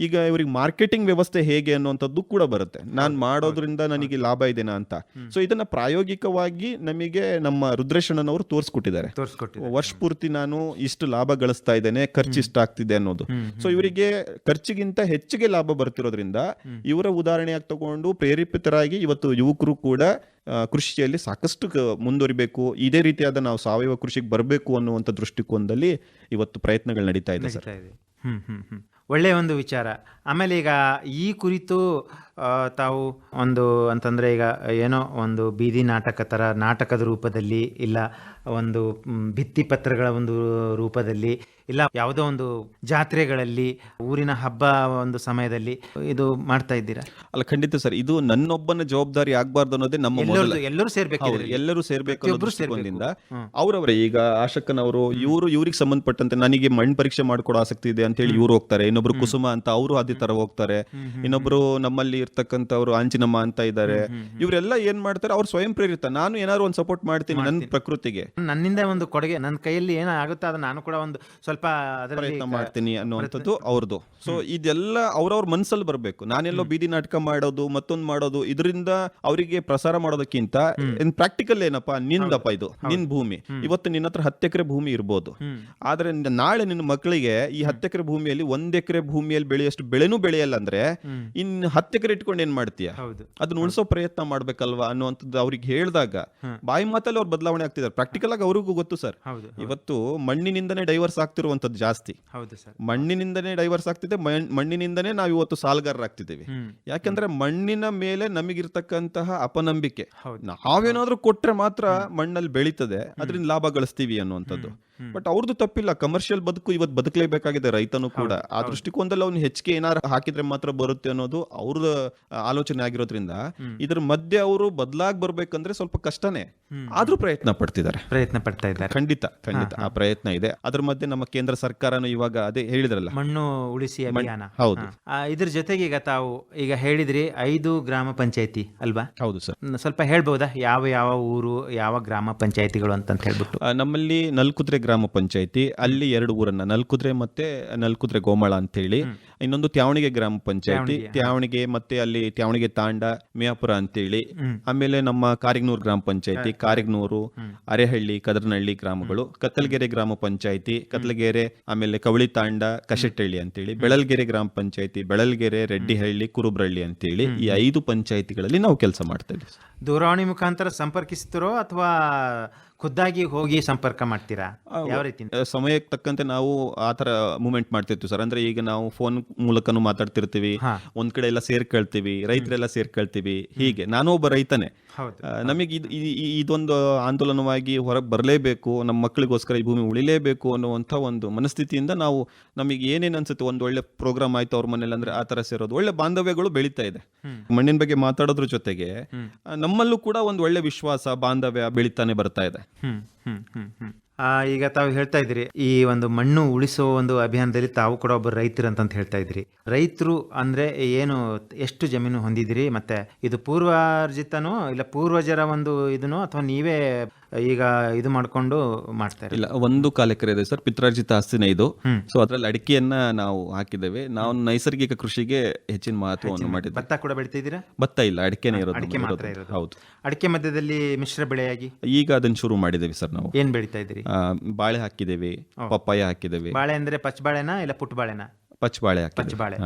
[SPEAKER 2] ಈಗ ಇವ್ರಿಗೆ ಮಾರ್ಕೆಟಿಂಗ್ ವ್ಯವಸ್ಥೆ ಹೇಗೆ ಅನ್ನುವಂಥದ್ದು ಕೂಡ ಬರುತ್ತೆ. ನಾನ್ ಮಾಡೋದ್ರಿಂದ ನನಗೆ ಲಾಭ ಇದೆನಾ ಅಂತ. ಸೊ ಇದನ್ನ ಪ್ರಾಯೋಗಿಕವಾಗಿ ನಮಗೆ ನಮ್ಮ ರುದ್ರೇಶಣ್ಣನವರು ತೋರಿಸ್ಕೊಟ್ಟಿದ್ದಾರೆ. ವರ್ಷ ಪೂರ್ತಿ ನಾನು ಇಷ್ಟು ಲಾಭ ಗಳಿಸ್ತಾ ಇದ್ದೇನೆ, ಖರ್ಚು ಇಷ್ಟ ಆಗ್ತಿದೆ ಅನ್ನೋದು. ಸೊ ಇವರಿಗೆ ಖರ್ಚಿಗಿಂತ ಹೆಚ್ಚಿಗೆ ಲಾಭ ಬರ್ತಿರೋದ್ರಿಂದ ಇವರ ಉದಾಹರಣೆಯಾಗಿ ತಗೊಂಡು ಪ್ರೇರೇಪಿತರಾಗಿ ಇವತ್ತು ಯುವಕರು ಕೂಡ ಕೃಷಿಯಲ್ಲಿ ಸಾಕಷ್ಟು ಮುಂದುವರಿಬೇಕು, ಇದೇ ರೀತಿಯಾದ ನಾವು ಸಾವಯವ ಕೃಷಿಗೆ ಬರಬೇಕು ಅನ್ನುವಂಥ ದೃಷ್ಟಿಕೋನದಲ್ಲಿ ಇವತ್ತು ಪ್ರಯತ್ನಗಳು ನಡೀತಾ ಇದೆ ಸರ್.
[SPEAKER 1] ಒಳ್ಳೆಯ ಒಂದು ವಿಚಾರ. ಆಮೇಲೆ ಈಗ ಈ ಕುರಿತು ತಾವು ಒಂದು ಅಂತಂದರೆ ಈಗ ಏನೋ ಒಂದು ಬೀದಿ ನಾಟಕ ಥರ ನಾಟಕದ ರೂಪದಲ್ಲಿ ಇಲ್ಲ ಒಂದು ಭಿತ್ತಿಪತ್ರಗಳ ಒಂದು ರೂಪದಲ್ಲಿ ಇಲ್ಲ ಯಾವುದೋ ಒಂದು ಜಾತ್ರೆಗಳಲ್ಲಿ ಊರಿನ ಹಬ್ಬ ಒಂದು ಸಮಯದಲ್ಲಿ ಇದು ಮಾಡ್ತಾ ಇದ್ದೀರಾ?
[SPEAKER 2] ಅಲ್ಲ, ಖಂಡಿತ ಸರ್, ಇದು ನನ್ನೊಬ್ಬನ ಜವಾಬ್ದಾರಿ ಆಗ್ಬಾರ್ದು ಅನ್ನೋದೇ ನಮ್ಮ
[SPEAKER 1] ಎಲ್ಲರೂ ಸೇರ್ಬೇಕು,
[SPEAKER 2] ಎಲ್ಲರೂ ಸೇರ್ಬೇಕು ಅನ್ನೋ ದೃಷ್ಟಿಕೋನದಿಂದ ಅವರವರೇ ಈಗ ಆಶಕ್ಕನವರು ಇವ್ರಿಗೆ ಸಂಬಂಧಪಟ್ಟಂತೆ ನನಗೆ ಮಣ್ಣು ಪರೀಕ್ಷೆ ಮಾಡ್ಕೊಡೋ ಆಸಕ್ತಿ ಇದೆ ಅಂತ ಹೇಳಿ ಇವ್ರು ಹೋಗ್ತಾರೆ. ಇನ್ನೊಬ್ರು ಕುಸುಮ ಅಂತ ಅವರು ಅದೇ ತರ ಹೋಗ್ತಾರೆ. ಇನ್ನೊಬ್ರು ನಮ್ಮಲ್ಲಿ ಇರ್ತಕ್ಕಂಥವ್ರು ಆಂಜಿನಮ್ಮ ಅಂತ ಇದ್ದಾರೆ. ಇವರೆಲ್ಲ ಏನ್ ಮಾಡ್ತಾರೆ, ಅವ್ರು ಸ್ವಯಂ ಪ್ರೇರಿತ. ನಾನು ಏನಾದ್ರು ಒಂದು ಸಪೋರ್ಟ್ ಮಾಡ್ತೀನಿ ನನ್ನ ಪ್ರಕೃತಿಗೆ,
[SPEAKER 1] ನನ್ನಿಂದ ಒಂದು ಕೊಡುಗೆ, ನನ್ನ ಕೈಯಲ್ಲಿ ಏನಾಗುತ್ತೋ ಅದನ್ನ ನಾನು ಕೂಡ ಒಂದು ಸ್ವಲ್ಪ
[SPEAKER 2] ಪ್ರಯತ್ನ ಮಾಡ್ತೀನಿ ಅನ್ನುವಂಥದ್ದು ಅವ್ರದ್ದು. ಸೊ ಇದೆಲ್ಲ ಅವ್ರವ್ರ ಮನ್ಸಲ್ಲಿ ಬರ್ಬೇಕು. ನಾನೆಲ್ಲೋ ಬೀದಿ ನಾಟಕ ಮಾಡೋದು ಮತ್ತೊಂದು ಮಾಡೋದು ಇದರಿಂದ ಅವರಿಗೆ ಪ್ರಸಾರ ಮಾಡೋದಕ್ಕಿಂತ ಪ್ರಾಕ್ಟಿಕಲ್ ಏನಪ್ಪಾ, ನಿಂದಪ್ಪ ಇದು ನಿನ್ ಭೂಮಿ. ಇವತ್ತು ನಿನ್ನ ಹತ್ರ 10 ಎಕರೆ ಭೂಮಿ ಇರ್ಬೋದು, ಆದ್ರೆ ನಾಳೆ ನಿನ್ನ ಮಕ್ಕಳಿಗೆ ಈ 10 ಎಕರೆ ಭೂಮಿಯಲ್ಲಿ 1 ಎಕರೆ ಭೂಮಿಯಲ್ಲಿ ಬೆಳೆಯಷ್ಟು ಬೆಳೆನೂ ಬೆಳೆಯಲ್ಲ ಅಂದ್ರೆ ಇನ್ 10 ಎಕರೆ ಇಟ್ಕೊಂಡು ಏನ್ ಮಾಡ್ತೀಯ? ಅದನ್ನ ಉಳಿಸೋ ಪ್ರಯತ್ನ ಮಾಡ್ಬೇಕಲ್ವಾ ಅನ್ನುವಂಥದ್ದು ಅವ್ರಿಗೆ ಹೇಳಿದಾಗ ಬಾಯಿ ಮಾತಲ್ಲಿ ಅವ್ರು ಬದಲಾವಣೆ ಆಗ್ತಿದ್ದಾರೆ. ಪ್ರಾಕ್ಟಿಕಲ್ ಆಗಿ ಅವ್ರಿಗೂ ಗೊತ್ತು ಸರ್, ಇವತ್ತು ಮಣ್ಣಿನಿಂದನೇ ಡೈವರ್ಸ್ ಆಗ್ತಿರುವಂತದ್ದು ಜಾಸ್ತಿ. ಮಣ್ಣಿನಿಂದನೇ ಡೈವರ್ಸ್ ಆಗ್ತಿದೆ, ಮಣ್ಣಿನಿಂದನೇ ನಾವು ಇವತ್ತು ಸಾಲಗಾರರಾಗ್ತಿದ್ದೇವೆ. ಯಾಕೆಂದ್ರೆ ಮಣ್ಣಿನ ಮೇಲೆ ನಮಗಿರ್ತಕ್ಕಂತಹ ಅಪನಂಬಿಕೆ, ನಾವೇನಾದ್ರೂ ಕೊಟ್ರೆ ಮಾತ್ರ ಮಣ್ಣಲ್ಲಿ ಬೆಳೀತದೆ, ಅದರಿಂದ ಲಾಭ ಗಳಿಸ್ತೀವಿ ಅನ್ನುವಂಥದ್ದು. ಬಟ್ ಅವ್ರದ್ದು ತಪ್ಪಿಲ್ಲ, ಕಮರ್ಷಿಯಲ್ ಬದುಕು ಇವತ್ತು ಬದುಕಲೇಬೇಕಾಗಿದೆ ರೈತನು ಕೂಡ. ಆ ದೃಷ್ಟಿಕೋನದಲ್ಲಿ ಅವ್ನು ಹೆಚ್ಚಿಗೆ ಏನಾರು ಹಾಕಿದ್ರೆ ಮಾತ್ರ ಬರುತ್ತೆ ಅನ್ನೋದು ಅವ್ರದ ಆಲೋಚನೆ ಆಗಿರೋದ್ರಿಂದ ಇದ್ರ ಮಧ್ಯೆ ಅವರು ಬದಲಾಗಿ ಬರ್ಬೇಕಂದ್ರೆ ಸ್ವಲ್ಪ ಕಷ್ಟನೇ, ಆದ್ರೂ ಪ್ರಯತ್ನ ಪಡ್ತಾ ಇದ್ದಾರೆ. ಖಂಡಿತ ಆ ಪ್ರಯತ್ನ ಇದೆ. ಅದ್ರ ಮಧ್ಯೆ ನಮ್ಮ ಕೇಂದ್ರ ಸರ್ಕಾರನು ಇವಾಗ ಅದೇ ಹೇಳಿದ್ರಲ್ಲ,
[SPEAKER 1] ಮಣ್ಣು ಉಳಿಸಿ ಅಭಿಯಾನ.
[SPEAKER 2] ಹೌದು.
[SPEAKER 1] ಇದ್ರ ಜೊತೆಗೆ ಈಗ ತಾವು ಈಗ ಹೇಳಿದ್ರಿ 5 ಗ್ರಾಮ ಪಂಚಾಯತಿ ಅಲ್ವಾ?
[SPEAKER 2] ಹೌದು ಸರ್.
[SPEAKER 1] ಸ್ವಲ್ಪ ಹೇಳ್ಬಹುದಾ ಯಾವ ಊರು, ಯಾವ ಗ್ರಾಮ ಪಂಚಾಯತಿಗಳು ಅಂತ ಹೇಳ್ಬಿಟ್ಟು?
[SPEAKER 2] ನಮ್ಮಲ್ಲಿ ನಲ್ಕುದ್ರೆ ಗ್ರಾಮ ಪಂಚಾಯತಿ, ಅಲ್ಲಿ 2 ಊರನ್ನ, ನಲ್ಕುದ್ರೆ ಮತ್ತೆ ನಲ್ಕುದ್ರೆ ಗೋಮಾಳ ಅಂತ ಹೇಳಿ. ಇನ್ನೊಂದು ತ್ಯಾವಣಿಗೆ ಗ್ರಾಮ ಪಂಚಾಯತಿ, ತ್ಯಾವಣಿಗೆ ಮತ್ತೆ ಅಲ್ಲಿ ತ್ಯಾವಣಿಗೆ ತಾಂಡ, ಮೇಯಾಪುರ ಅಂತೇಳಿ. ಆಮೇಲೆ ನಮ್ಮ ಕಾರಿಗ್ನೂರ್ ಗ್ರಾಮ ಪಂಚಾಯತಿ, ಕಾರಿಗ್ನೂರು, ಅರೆಹಳ್ಳಿ, ಕದರನಹಳ್ಳಿ ಗ್ರಾಮಗಳು. ಕತ್ತಲಗೆರೆ ಗ್ರಾಮ ಪಂಚಾಯತಿ, ಕತ್ತಲಗೆರೆ, ಆಮೇಲೆ ಕವಳಿ ತಾಂಡ, ಕಶೆಟ್ಟಹಳ್ಳಿ ಅಂತೇಳಿ. ಬೆಳಲ್ಗೆರೆ ಗ್ರಾಮ ಪಂಚಾಯತಿ, ಬೆಳಲ್ಗೆರೆ, ರೆಡ್ಡಿಹಳ್ಳಿ, ಕುರುಬ್ರಹಳ್ಳಿ ಅಂತೇಳಿ. ಈ 5 ಪಂಚಾಯತಿಗಳಲ್ಲಿ ನಾವು ಕೆಲಸ ಮಾಡ್ತಾ ಇದ್ದೀವಿ.
[SPEAKER 1] ದೂರವಾಣಿ ಮುಖಾಂತರ ಸಂಪರ್ಕಿಸ್ತಿರೋ ಅಥವಾ ಖುದ್ದಾಗಿ ಹೋಗಿ ಸಂಪರ್ಕ ಮಾಡ್ತೀರಾ? ಯಾವ ರೀತಿ?
[SPEAKER 2] ಸಮಯಕ್ಕೆ ತಕ್ಕಂತೆ ನಾವು ಆ ತರ ಮೂವ್ಮೆಂಟ್ ಮಾಡ್ತಿರ್ತೀವಿ ಸರ್. ಅಂದ್ರೆ ಈಗ ನಾವು ಫೋನ್ ಮೂಲಕನೂ ಮಾತಾಡ್ತಿರ್ತೀವಿ, ಒಂದ್ ಕಡೆ ಎಲ್ಲ ಸೇರ್ಕೊಳ್ತೀವಿ, ರೈತರೆಲ್ಲ ಸೇರ್ಕೊಳ್ತೀವಿ. ಹೀಗೆ ನಾನು ಒಬ್ಬ ರೈತನೇ, ನಮಗೆ ಇದೊಂದು ಆಂದೋಲನವಾಗಿ ಹೊರಗೆ ಬರಲೇಬೇಕು, ನಮ್ಮ ಮಕ್ಕಳಿಗೋಸ್ಕರ ಈ ಭೂಮಿ ಉಳಿಲೇಬೇಕು ಅನ್ನುವಂಥ ಒಂದು ಮನಸ್ಥಿತಿಯಿಂದ ನಾವು, ನಮಗೆ ಏನೇನು ಅನ್ಸುತ್ತೆ, ಒಂದು ಒಳ್ಳೆ ಪ್ರೋಗ್ರಾಮ್ ಆಯ್ತು ಅವ್ರ ಮನೇಲಿ ಅಂದ್ರೆ ಆ ತರ ಸೇರೋದು, ಒಳ್ಳೆ ಬಾಂಧವ್ಯಗಳು ಬೆಳೀತಾ ಇದೆ. ಮಣ್ಣಿನ ಬಗ್ಗೆ ಮಾತಾಡೋದ್ರ ಜೊತೆಗೆ ನಮ್ಮಲ್ಲೂ ಕೂಡ ಒಂದು ಒಳ್ಳೆ ವಿಶ್ವಾಸ, ಬಾಂಧವ್ಯ ಬೆಳೀತಾನೆ ಬರ್ತಾ ಇದೆ.
[SPEAKER 1] ಈಗ ತಾವು ಹೇಳ್ತಾ ಇದ್ರಿ ಈ ಒಂದು ಮಣ್ಣು ಉಳಿಸೋ ಒಂದು ಅಭಿಯಾನದಲ್ಲಿ ತಾವು ಕೂಡ ಒಬ್ಬ ರೈತರು ಅಂತ ಹೇಳ್ತಾ ಇದ್ರಿ. ರೈತರು ಅಂದ್ರೆ ಏನು, ಎಷ್ಟು ಜಮೀನು ಹೊಂದಿದಿರಿ, ಮತ್ತೆ ಇದು ಪೂರ್ವಾರ್ಜಿತನೋ ಇಲ್ಲ ಪೂರ್ವಜರ ಒಂದು ಇದನ್ನೋ ಅಥವಾ ನೀವೇ ಈಗ ಇದು ಮಾಡ್ಕೊಂಡು ಮಾಡ್ತಾರೆ?
[SPEAKER 2] ಇಲ್ಲ, 1 ಎಕರೆ ಇದೆ ಸರ್, ಪಿತ್ರಾರ್ಜಿತ ಆಸ್ತಿನೇ ಇದು. ಸೊ ಅದ್ರಲ್ಲಿ ಅಡಿಕೆಯನ್ನ ನಾವು ಹಾಕಿದ್ದೇವೆ. ನಾವು ನೈಸರ್ಗಿಕ ಕೃಷಿಗೆ ಹೆಚ್ಚಿನ ಮಹತ್ವವನ್ನು ಮಾಡಿದ್ದೇವೆ.
[SPEAKER 1] ಭತ್ತ ಕೂಡ ಬೆಳಿತಿದ್ದೀರಾ?
[SPEAKER 2] ಭತ್ತ ಇಲ್ಲ, ಅಡಿಕೆನೇ ಇರೋದು.
[SPEAKER 1] ಅಡಿಕೆ ಮಾತ್ರ ಇರೋದು.
[SPEAKER 2] ಹೌದು.
[SPEAKER 1] ಅಡಿಕೆ ಮಧ್ಯದಲ್ಲಿ ಮಿಶ್ರ ಬೆಳೆಯಾಗಿ
[SPEAKER 2] ಈಗ ಅದನ್ನ ಶುರು ಮಾಡಿದ್ದೇವೆ ಸರ್. ನಾವು
[SPEAKER 1] ಏನ್ ಬೆಳಿತಾ ಇದ್ರಿ?
[SPEAKER 2] ಬಾಳೆ ಹಾಕಿದ್ದೇವೆ, ಪಪ್ಪಾಯ ಹಾಕಿದ್ದೇವೆ.
[SPEAKER 1] ಬಾಳೆ ಅಂದ್ರೆ ಪಚ್ಚ ಬಾಳೆನಾ ಇಲ್ಲ ಪುಟ್ಟ ಬಾಳೆನಾ?
[SPEAKER 2] ಪಚ್ಚ ಬಾಳೆ.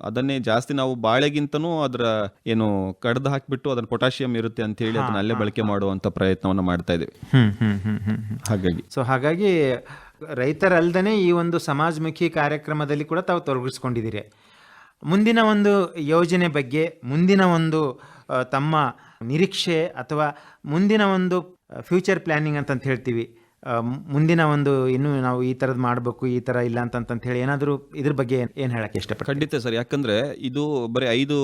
[SPEAKER 2] ಅದನ್ನೇ ಜಾಸ್ತಿ ನಾವು ಬಾಳೆಗಿಂತನೂ ಅದರ ಏನು ಕಡ್ದು ಹಾಕಿಬಿಟ್ಟು ಅದನ್ನ ಪೊಟ್ಯಾಷಿಯಂ ಇರುತ್ತೆ ಅಂತ ಹೇಳಿ ಅದನ್ನ ಅಲ್ಲೇ ಬಳಕೆ ಮಾಡುವಂತ ಪ್ರಯತ್ನವನ್ನ ಮಾಡ್ತಾ ಇದ್ದೇವೆ.
[SPEAKER 1] ಹಾಗಾಗಿ ರೈತರಲ್ದನೆ ಈ ಒಂದು ಸಮಾಜಮುಖಿ ಕಾರ್ಯಕ್ರಮದಲ್ಲಿ ಕೂಡ ತಾವು ತೊಡಗಿಸ್ಕೊಂಡಿದ್ದೀರಿ. ಮುಂದಿನ ಒಂದು ಯೋಜನೆ ಬಗ್ಗೆ, ಮುಂದಿನ ಒಂದು ತಮ್ಮ ನಿರೀಕ್ಷೆ ಅಥವಾ ಮುಂದಿನ ಒಂದು ಫ್ಯೂಚರ್ ಪ್ಲಾನಿಂಗ್ ಅಂತ ಹೇಳ್ತೀವಿ, ಮುಂದಿನ ಒಂದು ಇನ್ನು ನಾವು ಈ ತರದ್ ಮಾಡಬೇಕು, ಈ ತರ ಇಲ್ಲ ಅಂತ ಹೇಳಿ ಏನಾದರೂ ಇದ್ರ ಬಗ್ಗೆ ಏನ್ ಹೇಳಕ್ಕೆ ಇಷ್ಟಪಡ್ತೀನಿ?
[SPEAKER 2] ಖಂಡಿತ ಸರ್. ಯಾಕಂದ್ರೆ ಇದು ಬರೀ 5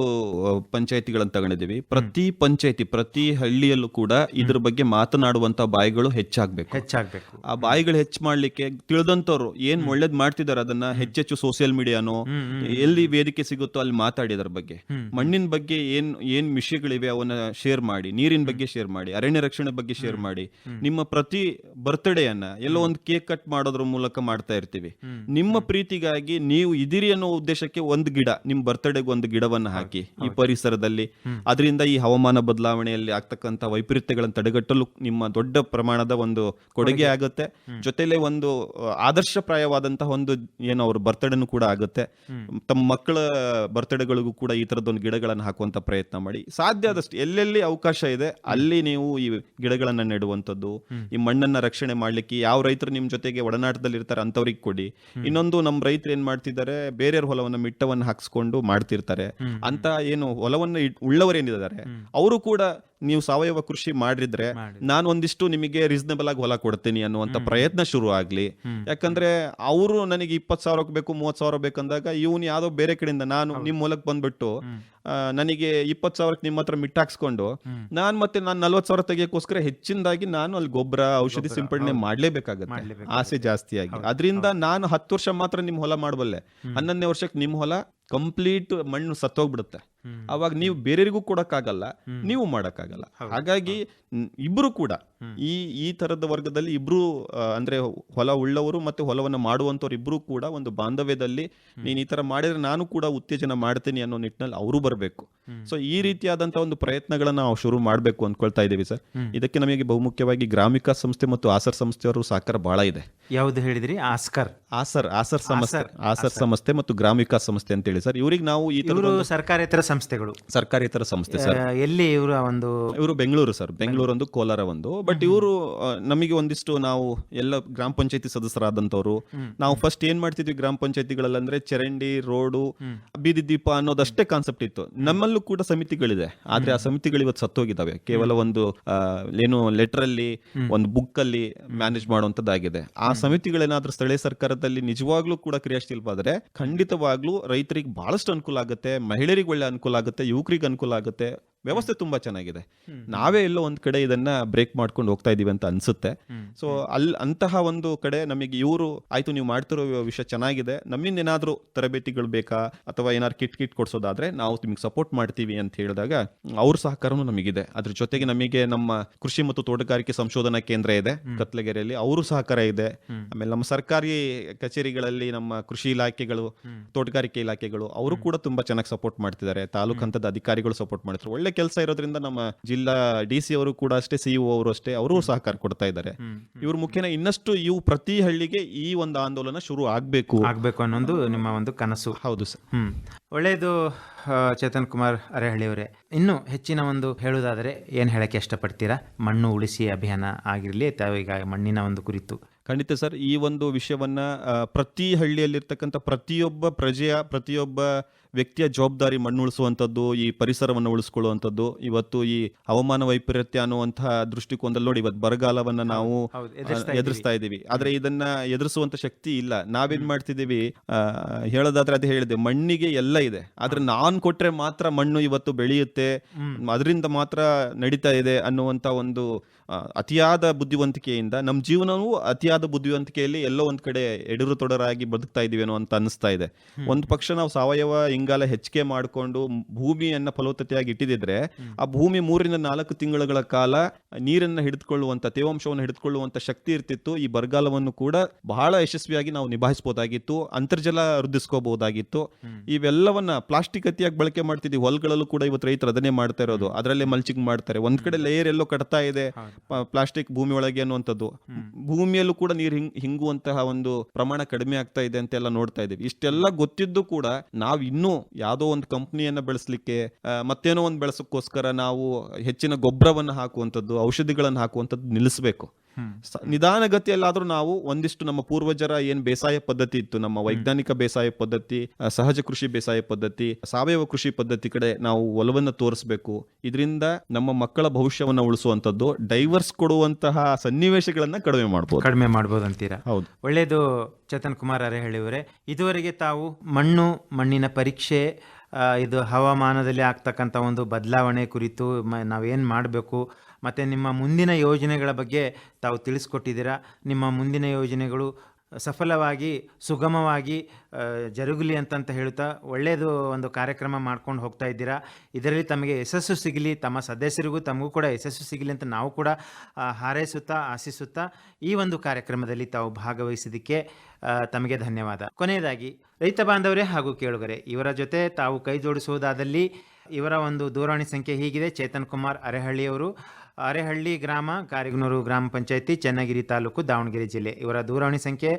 [SPEAKER 2] ಪಂಚಾಯತಿಗಳನ್ನು ತಗೊಂಡಿದ್ದೀವಿ. ಪ್ರತಿ ಪಂಚಾಯತಿ, ಪ್ರತಿ ಹಳ್ಳಿಯಲ್ಲೂ ಕೂಡ ಇದ್ರ ಬಗ್ಗೆ ಮಾತನಾಡುವಂತ ಬಾಯಿಗಳು ಹೆಚ್ಚಾಗಬೇಕು. ಆ ಬಾಯಿಗಳು ಹೆಚ್ಚು ಮಾಡ್ಲಿಕ್ಕೆ ತಿಳಿದಂತವ್ರು ಏನ್ ಒಳ್ಳೇದ್ ಮಾಡ್ತಿದಾರೆ ಅದನ್ನ ಹೆಚ್ಚೆಚ್ಚು ಸೋಷಿಯಲ್ ಮೀಡಿಯಾನೋ ಎಲ್ಲಿ ವೇದಿಕೆ ಸಿಗುತ್ತೋ ಅಲ್ಲಿ ಮಾತಾಡಿ ಅದ್ರ ಬಗ್ಗೆ. ಮಣ್ಣಿನ ಬಗ್ಗೆ ಏನ್ ವಿಷಯಗಳಿವೆ ಅವನ್ನ ಶೇರ್ ಮಾಡಿ, ನೀರಿನ ಬಗ್ಗೆ ಶೇರ್ ಮಾಡಿ, ಅರಣ್ಯ ರಕ್ಷಣೆ ಬಗ್ಗೆ ಶೇರ್ ಮಾಡಿ. ನಿಮ್ಮ ಪ್ರತಿ ಬರ್ತ್ಡೇಯನ್ನ ಎಲ್ಲೋ ಒಂದು ಕೇಕ್ ಕಟ್ ಮಾಡೋದ್ರ ಮೂಲಕ ಮಾಡ್ತಾ ಇರ್ತೀವಿ. ನಿಮ್ಮ ಪ್ರೀತಿಗಾಗಿ ನೀವು ಇದಿರಿ ಅನ್ನೋ ಉದ್ದೇಶಕ್ಕೆ ಒಂದು ಗಿಡ, ನಿಮ್ ಬರ್ತ್ಡೇಗೆ ಒಂದು ಗಿಡವನ್ನ ಹಾಕಿ ಈ ಪರಿಸರದಲ್ಲಿ. ಅದರಿಂದ ಈ ಹವಾಮಾನ ಬದಲಾವಣೆಯಲ್ಲಿ ಆಗ್ತಕ್ಕಂಥ ವೈಪರೀತ್ಯಗಳನ್ನು ತಡೆಗಟ್ಟಲು ನಿಮ್ಮ ದೊಡ್ಡ ಪ್ರಮಾಣದ ಒಂದು ಕೊಡುಗೆ ಆಗುತ್ತೆ. ಜೊತೆಲೆ ಒಂದು ಆದರ್ಶಪ್ರಾಯವಾದಂತಹ ಒಂದು ಏನು ಅವ್ರ ಬರ್ತ್ಡೇನು ಕೂಡ ಆಗುತ್ತೆ. ತಮ್ಮ ಮಕ್ಕಳ ಬರ್ತ್ಡೇಗಳಿಗೂ ಕೂಡ ಈ ತರದೊಂದು ಗಿಡಗಳನ್ನು ಹಾಕುವಂತ ಪ್ರಯತ್ನ ಮಾಡಿ. ಸಾಧ್ಯ ಆದಷ್ಟು ಎಲ್ಲೆಲ್ಲಿ ಅವಕಾಶ ಇದೆ ಅಲ್ಲಿ ನೀವು ಈ ಗಿಡಗಳನ್ನ ನೆಡುವಂಥದ್ದು, ಈ ಮಣ್ಣನ್ನ ರಕ್ಷಣೆ ಸಂಸ್ಕರಣೆ ಮಾಡ್ಲಿಕ್ಕೆ ಯಾವ ರೈತರು ನಿಮ್ ಜೊತೆಗೆ ಒಡನಾಟದಲ್ಲಿ ಇರ್ತಾರೆ ಅಂತವ್ರಿಗೆ ಕೊಡಿ. ಇನ್ನೊಂದು ನಮ್ ರೈತರು ಏನ್ ಮಾಡ್ತಿದ್ದಾರೆ, ಬೇರೆಯವ್ರ ಹೊಲವನ್ನ ಮಿಟ್ಟವನ್ನ ಹಾಕ್ಸ್ಕೊಂಡು ಮಾಡ್ತಿರ್ತಾರೆ ಅಂತ ಏನು ಹೊಲವನ್ನ ಉಳ್ಳವರೇನಿದ್ದಾರೆ ಅವರು ಕೂಡ ನೀವು ಸಾವಯವ ಕೃಷಿ ಮಾಡಿದ್ರೆ ನಾನು ಒಂದಿಷ್ಟು ನಿಮಗೆ ರೀಸನಬಲ್ ಆಗಿ ಹೊಲ ಕೊಡ್ತೀನಿ ಅನ್ನುವಂತ ಪ್ರಯತ್ನ ಶುರು ಆಗ್ಲಿ. ಯಾಕಂದ್ರೆ ಅವರು ನನಗೆ 20,000 ಬೇಕು 30,000 ಬೇಕಂದಾಗ ಇವನು ಯಾವ್ದೋ ಬೇರೆ ಕಡೆಯಿಂದ ನಾನು ನಿಮ್ ಮೂಲಕ್ ಬಂದ್ಬಿಟ್ಟು ನನಗೆ 20,000 ನಿಮ್ಮ ಹತ್ರ ಮಿಟ್ಟಾಕ್ಸ್ಕೊಂಡು ನಾನು 40,000 ತೆಗಿಯೋಕ್ಕೋಸ್ಕರ ಹೆಚ್ಚಿನದಾಗಿ ನಾನು ಅಲ್ಲಿ ಗೊಬ್ಬರ ಔಷಧಿ ಸಿಂಪಡಣೆ ಮಾಡ್ಲೇಬೇಕಾಗತ್ತೆ ಆಸೆ ಜಾಸ್ತಿಯಾಗಿ. ಅದರಿಂದ ನಾನು 10 ವರ್ಷ ಮಾತ್ರ ನಿಮ್ ಹೊಲ ಮಾಡಬಲ್ಲೆ, 11ನೇ ವರ್ಷಕ್ಕೆ ನಿಮ್ ಹೊಲ ಕಂಪ್ಲೀಟ್ ಮಣ್ಣು ಸತ್ತೋಗ್ಬಿಡುತ್ತೆ. ಅವಾಗ ನೀವು ಬೇರೆಯವರಿಗೂ ಕೊಡಕ್ಕಾಗಲ್ಲ, ನೀವು ಮಾಡಕ್ಕಾಗಲ್ಲ. ಹಾಗಾಗಿ ಇಬ್ರು ಕೂಡ ಈ ತರದ ವರ್ಗದಲ್ಲಿ ಇಬ್ರು ಅಂದ್ರೆ ಹೊಲ ಉಳ್ಳವರು ಮತ್ತೆ ಹೊಲವನ್ನ ಮಾಡುವಂತವ್ರು ಇಬ್ರು ಕೂಡ ಒಂದು ಬಾಂಧವ್ಯದಲ್ಲಿ ನೀನ್ ಈ ತರ ಮಾಡಿದ್ರೆ ನಾನು ಕೂಡ ಉತ್ತೇಜನ ಮಾಡ್ತೀನಿ ಅನ್ನೋ ನಿಟ್ಟಿನಲ್ಲಿ ಅವರು ಬರಬೇಕು. ಸೊ ಈ ರೀತಿಯಾದಂತಹ ಒಂದು ಪ್ರಯತ್ನಗಳನ್ನ ನಾವು ಶುರು ಮಾಡ್ಬೇಕು ಅಂದ್ಕೊಳ್ತಾ ಇದ್ದೀವಿ ಸರ್. ಇದಕ್ಕೆ ನಮಗೆ ಬಹುಮುಖ್ಯವಾಗಿ ಗ್ರಾಮಿಕ ಸಂಸ್ಥೆ ಮತ್ತು ಆಸರ್ ಸಂಸ್ಥೆಯವರು ಸಹಕಾರ ಬಹಳ ಇದೆ.
[SPEAKER 1] ಯಾವ್ದು ಹೇಳಿದ್ರಿ?
[SPEAKER 2] ಆಸರ್ ಸಂಸ್ಥೆ ಮತ್ತು ಗ್ರಾಮಿಕ ಸಂಸ್ಥೆ ಅಂತ ಹೇಳಿ ಸರ್. ಇವ್ರಿಗೆ ನಾವು
[SPEAKER 1] ಸರ್ಕಾರೇತರ ಸಂಸ್ಥೆಗಳು,
[SPEAKER 2] ಸರ್ಕಾರೇತರ ಸಂಸ್ಥೆ ಸರ್.
[SPEAKER 1] ಎಲ್ಲಿ
[SPEAKER 2] ಇವರು ಬೆಂಗಳೂರು ಸರ್, ಬೆಂಗಳೂರು ಒಂದು, ಕೋಲಾರ ಒಂದು. ಬಟ್ ಇವರು ನಮಗೆ ಒಂದಿಷ್ಟು ನಾವು ಎಲ್ಲ ಗ್ರಾಮ ಪಂಚಾಯತಿ ಸದಸ್ಯರಾದಂತವ್ರು ನಾವು ಫಸ್ಟ್ ಏನ್ ಮಾಡ್ತಿದ್ವಿ ಗ್ರಾಮ ಪಂಚಾಯತಿಗಳಲ್ಲಿ ಅಂದ್ರೆ ಚರಂಡಿ, ರೋಡು, ಬೀದಿ ದೀಪ ಅನ್ನೋದಷ್ಟೇ ಕಾನ್ಸೆಪ್ಟ್ ಇತ್ತು. ನಮ್ಮಲ್ಲೂ ಕೂಡ ಸಮಿತಿಗಳಿದೆ, ಆದ್ರೆ ಆ ಸಮಿತಿಗಳು ಇವತ್ತು ಸತ್ತೋಗಿದ್ದಾವೆ. ಕೇವಲ ಒಂದು ಏನು ಲೆಟರ್ ಅಲ್ಲಿ ಒಂದು ಬುಕ್ ಅಲ್ಲಿ ಮ್ಯಾನೇಜ್ ಮಾಡುವಂತದ್ದಾಗಿದೆ. ಆ ಸಮಿತಿಗಳೇನಾದ್ರೂ ಸ್ಥಳೀಯ ಸರ್ಕಾರದಲ್ಲಿ ನಿಜವಾಗ್ಲೂ ಕೂಡ ಕ್ರಿಯಾಶೀಲವಾದ್ರೆ ಖಂಡಿತವಾಗ್ಲೂ ರೈತರಿಗೆ ಬಹಳಷ್ಟು ಅನುಕೂಲ ಆಗುತ್ತೆ, ಮಹಿಳೆಯರಿಗೆ ಒಳ್ಳೆ ಅನುಕೂಲ ಆಗುತ್ತೆ, ಯುವಕರಿಗೆ ಅನುಕೂಲ ಆಗುತ್ತೆ. ವ್ಯವಸ್ಥೆ ತುಂಬಾ ಚೆನ್ನಾಗಿದೆ. ನಾವೇ ಎಲ್ಲೋ ಒಂದ್ ಕಡೆ ಇದನ್ನ ಬ್ರೇಕ್ ಮಾಡ್ಕೊಂಡು ಹೋಗ್ತಾ ಇದೀವಿ ಅಂತ ಅನ್ಸುತ್ತೆ. ಸೊ ಅಂತಹ ಒಂದು ಕಡೆ ನಮಗೆ ಇವರು ಆಯ್ತು ನೀವು ಮಾಡ್ತಿರೋ ವಿಷಯ ಚೆನ್ನಾಗಿದೆ, ನಮ್ಮಿಂದ ಏನಾದ್ರೂ ತರಬೇತಿಗಳು ಬೇಕಾ ಅಥವಾ ಏನಾದ್ರು ಕಿಟ್ ಕೊಡ್ಸೋದಾದ್ರೆ ನಾವು ನಿಮಗೆ ಸಪೋರ್ಟ್ ಮಾಡ್ತೀವಿ ಅಂತ ಹೇಳಿದಾಗ ಅವ್ರ ಸಹಕಾರನೂ ನಮಗಿದೆ. ಅದ್ರ ಜೊತೆಗೆ ನಮಗೆ ನಮ್ಮ ಕೃಷಿ ಮತ್ತು ತೋಟಗಾರಿಕೆ ಸಂಶೋಧನಾ ಕೇಂದ್ರ ಇದೆ ಕತ್ಲಗೆರೆಯಲ್ಲಿ, ಅವರು ಸಹಕಾರ ಇದೆ. ಆಮೇಲೆ ನಮ್ಮ ಸರ್ಕಾರಿ ಕಚೇರಿಗಳಲ್ಲಿ ನಮ್ಮ ಕೃಷಿ ಇಲಾಖೆಗಳು, ತೋಟಗಾರಿಕೆ ಇಲಾಖೆಗಳು ಅವರು ಕೂಡ ತುಂಬಾ ಚೆನ್ನಾಗಿ ಸಪೋರ್ಟ್ ಮಾಡ್ತಿದ್ದಾರೆ. ತಾಲೂಕು ಹಂತದ ಅಧಿಕಾರಿಗಳು ಸಪೋರ್ಟ್ ಮಾಡ್ತಾರೆ. ಒಳ್ಳೆ ಕೆಲಸ ಇರೋದ್ರಿಂದ ನಮ್ಮ ಜಿಲ್ಲಾ DC ಅವರು ಕೂಡ ಅಷ್ಟೇ, CEO ಅವರು ಅಷ್ಟೇ, ಅವರು ಸಹಕಾರ ಕೊಡ್ತಾ ಇದ್ದಾರೆ. ಇವ್ರ ಮುಖ್ಯನ ಇನ್ನಷ್ಟು ಇವು ಪ್ರತಿ ಹಳ್ಳಿಗೆ ಈ ಒಂದು ಆಂದೋಲನ ಶುರು ಆಗ್ಬೇಕು
[SPEAKER 1] ಅನ್ನೋದು ನಿಮ್ಮ ಒಂದು ಕನಸು.
[SPEAKER 2] ಹೌದು ಸರ್.
[SPEAKER 1] ಒಳ್ಳೆಯದು ಚೇತನ್ ಕುಮಾರ್ ಅರೇಹಳ್ಳಿ ಅವರೇ. ಇನ್ನು ಹೆಚ್ಚಿನ ಒಂದು ಹೇಳುವುದಾದರೆ ಏನು ಹೇಳಕ್ಕೆ ಇಷ್ಟಪಡ್ತೀರಾ? ಮಣ್ಣು ಉಳಿಸಿ ಅಭಿಯಾನ ಆಗಿರಲಿ ಅಥವಾ ಈಗ ಮಣ್ಣಿನ ಒಂದು ಕುರಿತು.
[SPEAKER 2] ಖಂಡಿತ ಸರ್, ಈ ಒಂದು ವಿಷಯವನ್ನ ಪ್ರತಿ ಹಳ್ಳಿಯಲ್ಲಿರ್ತಕ್ಕಂಥ ಪ್ರತಿಯೊಬ್ಬ ವ್ಯಕ್ತಿಯ ಜವಾಬ್ದಾರಿ ಮಣ್ಣು ಉಳಿಸುವಂಥದ್ದು, ಈ ಪರಿಸರವನ್ನು ಉಳಿಸ್ಕೊಳ್ಳುವಂಥದ್ದು. ಇವತ್ತು ಈ ಹವಾಮಾನ ವೈಪರೀತ್ಯ ಅನ್ನುವಂತಹ ದೃಷ್ಟಿಕೋನದಲ್ಲಿ ನೋಡಿ ಇವತ್ತು ಬರಗಾಲವನ್ನ ನಾವು ಎದುರಿಸ್ತಾ ಇದ್ದೀವಿ. ಆದ್ರೆ ಇದನ್ನ ಎದುರಿಸುವಂತ ಶಕ್ತಿ ಇಲ್ಲ. ನಾವೇನ್ ಮಾಡ್ತಿದ್ದೀವಿ, ಹೇಳೋದಾದ್ರೆ ಅದೇ ಹೇಳಿದೆ, ಮಣ್ಣಿಗೆ ಎಲ್ಲ ಇದೆ, ಆದ್ರೆ ನಾನ್ ಕೊಟ್ರೆ ಮಾತ್ರ ಮಣ್ಣು ಇವತ್ತು ಬೆಳೆಯುತ್ತೆ, ಅದರಿಂದ ಮಾತ್ರ ನಡೀತಾ ಇದೆ ಅನ್ನುವಂತ ಒಂದು ಅತಿಯಾದ ಬುದ್ಧಿವಂತಿಕೆಯಿಂದ ನಮ್ಮ ಜೀವನವೂ ಅತಿಯಾದ ಬುದ್ಧಿವಂತಿಕೆಯಲ್ಲಿ ಎಲ್ಲೋ ಒಂದ್ ಕಡೆ ಎಡುರು ತೊಡರಾಗಿ ಬದುಕ್ತಾ ಇದೀವಿ ಅನ್ನೋ ಅಂತ ಅನಿಸ್ತಾ ಇದೆ. ಒಂದು ಪಕ್ಷ ನಾವು ಸಾವಯವ ಇಂಗಾಲ ಹೆಚ್ಚಿಗೆ ಮಾಡಿಕೊಂಡು ಭೂಮಿಯನ್ನ ಫಲವತ್ತತೆಯಾಗಿ ಇಟ್ಟಿದ್ರೆ ಆ ಭೂಮಿ 3 ರಿಂದ 4 ತಿಂಗಳ ಕಾಲ ನೀರನ್ನ ಹಿಡಿದುಕೊಳ್ಳುವಂತ, ತೇವಾಂಶವನ್ನು ಹಿಡಿದುಕೊಳ್ಳುವಂತ ಶಕ್ತಿ ಇರ್ತಿತ್ತು. ಈ ಬರಗಾಲವನ್ನು ಕೂಡ ಬಹಳ ಯಶಸ್ವಿಯಾಗಿ ನಾವು ನಿಭಾಯಿಸಬಹುದಾಗಿತ್ತು, ಅಂತರ್ಜಲ ವೃದ್ಧಿಸ್ಕೋಬಹುದಾಗಿತ್ತು. ಇವೆಲ್ಲವನ್ನ ಪ್ಲಾಸ್ಟಿಕ್ ಅತಿಯಾಗಿ ಬಳಕೆ ಮಾಡ್ತಿದ್ವಿ. ಹೊಲಗಳಲ್ಲೂ ಕೂಡ ಇವತ್ತು ರೈತರು ಅದನ್ನೇ ಮಾಡ್ತಾ ಇರೋದು, ಅದರಲ್ಲೇ ಮಲ್ಚಿಂಗ್ ಮಾಡ್ತಾರೆ. ಒಂದ್ ಕಡೆ ಲೇಯರ್ ಎಲ್ಲೋ ಕಟ್ತಾ ಇದೆ ಪ್ಲಾಸ್ಟಿಕ್ ಭೂಮಿ ಒಳಗೆ ಅನ್ನುವಂಥದ್ದು. ಭೂಮಿಯಲ್ಲೂ ಕೂಡ ನೀರು ಹಿಂಗುವಂತಹ ಒಂದು ಪ್ರಮಾಣ ಕಡಿಮೆ ಆಗ್ತಾ ಇದೆ ಅಂತೆಲ್ಲ ನೋಡ್ತಾ ಇದೀವಿ. ಇಷ್ಟೆಲ್ಲ ಗೊತ್ತಿದ್ದು ಕೂಡ ನಾವು ಇನ್ನೂ ಯಾವುದೋ ಒಂದು ಕಂಪ್ನಿಯನ್ನ ಬೆಳೆಸಲಿಕ್ಕೆ ಮತ್ತೇನೋ ಒಂದು ಬೆಳೆಸೋಕ್ಕೋಸ್ಕರ ನಾವು ಹೆಚ್ಚಿನ ಗೊಬ್ಬರವನ್ನು ಹಾಕುವಂಥದ್ದು, ಔಷಧಿಗಳನ್ನು ಹಾಕುವಂಥದ್ದು ನಿಲ್ಲಿಸಬೇಕು. ನಿಧಾನಗತಿಯಲ್ಲಾದ್ರೂ ನಾವು ಒಂದಿಷ್ಟು ನಮ್ಮ ಪೂರ್ವಜರ ಏನ್ ಬೇಸಾಯ ಪದ್ಧತಿ ಇತ್ತು, ನಮ್ಮ ವೈಜ್ಞಾನಿಕ ಬೇಸಾಯ ಪದ್ಧತಿ, ಸಹಜ ಕೃಷಿ ಬೇಸಾಯ ಪದ್ಧತಿ, ಸಾವಯವ ಕೃಷಿ ಪದ್ಧತಿ ಕಡೆ ನಾವು ಒಲವನ್ನು ತೋರಿಸಬೇಕು. ಇದರಿಂದ ನಮ್ಮ ಮಕ್ಕಳ ಭವಿಷ್ಯವನ್ನ ಉಳಿಸುವಂತದ್ದು, ಡೈವರ್ಸ್ ಕೊಡುವಂತಹ ಸನ್ನಿವೇಶಗಳನ್ನ ಕಡಿಮೆ ಮಾಡಬಹುದು
[SPEAKER 1] ಅಂತೀರಾ?
[SPEAKER 2] ಹೌದು.
[SPEAKER 1] ಒಳ್ಳೆಯದು ಚೇತನ್ ಕುಮಾರ್ ಅರೇಹಳ್ಳಿ ಅವರೇ. ಇದುವರೆಗೆ ತಾವು ಮಣ್ಣಿನ ಪರೀಕ್ಷೆ, ಇದು ಹವಾಮಾನದಲ್ಲಿ ಆಗ್ತಕ್ಕಂಥ ಒಂದು ಬದಲಾವಣೆ ಕುರಿತು ನಾವೇನು ಮಾಡಬೇಕು ಮತ್ತು ನಿಮ್ಮ ಮುಂದಿನ ಯೋಜನೆಗಳ ಬಗ್ಗೆ ತಾವು ತಿಳಿಸ್ಕೊಟ್ಟಿದ್ದೀರಾ. ನಿಮ್ಮ ಮುಂದಿನ ಯೋಜನೆಗಳು ಸಫಲವಾಗಿ ಸುಗಮವಾಗಿ ಜರುಗಲಿ ಅಂತ ಹೇಳ್ತಾ ಒಳ್ಳೆಯದು ಒಂದು ಕಾರ್ಯಕ್ರಮ ಮಾಡ್ಕೊಂಡು ಹೋಗ್ತಾ ಇದ್ದೀರಾ. ಇದರಲ್ಲಿ ತಮಗೆ ಯಶಸ್ಸು ಸಿಗಲಿ, ತಮ್ಮ ಸದಸ್ಯರಿಗೂ ತಮಗೂ ಕೂಡ ಯಶಸ್ಸು ಸಿಗಲಿ ಅಂತ ನಾವು ಕೂಡ ಹಾರೈಸುತ್ತಾ ಆಶಿಸುತ್ತಾ ಈ ಒಂದು ಕಾರ್ಯಕ್ರಮದಲ್ಲಿ ತಾವು ಭಾಗವಹಿಸಿದ್ದಕ್ಕೆ ತಮಗೆ ಧನ್ಯವಾದ. ಕೊನೆಯದಾಗಿ ರೈತ ಬಾಂಧವರೇ ಹಾಗೂ ಕೇಳುಗರೆ, ಇವರ ಜೊತೆ ತಾವು ಕೈ ಜೋಡಿಸುವುದಾದಲ್ಲಿ ಇವರ ಒಂದು ದೂರವಾಣಿ ಸಂಖ್ಯೆ ಹೀಗಿದೆ: ಚೇತನ್ ಕುಮಾರ್ ಅರೇಹಳ್ಳಿಯವರು, ಅರೇಹಳ್ಳಿ ಗ್ರಾಮ, ಕಾರಿಗನೂರು ಗ್ರಾಮ ಪಂಚಾಯತಿ, ಚನ್ನಗಿರಿ ತಾಲೂಕು, ದಾವಣಗೆರೆ ಜಿಲ್ಲೆ. ಇವರ ದೂರವಾಣಿ ಸಂಖ್ಯೆ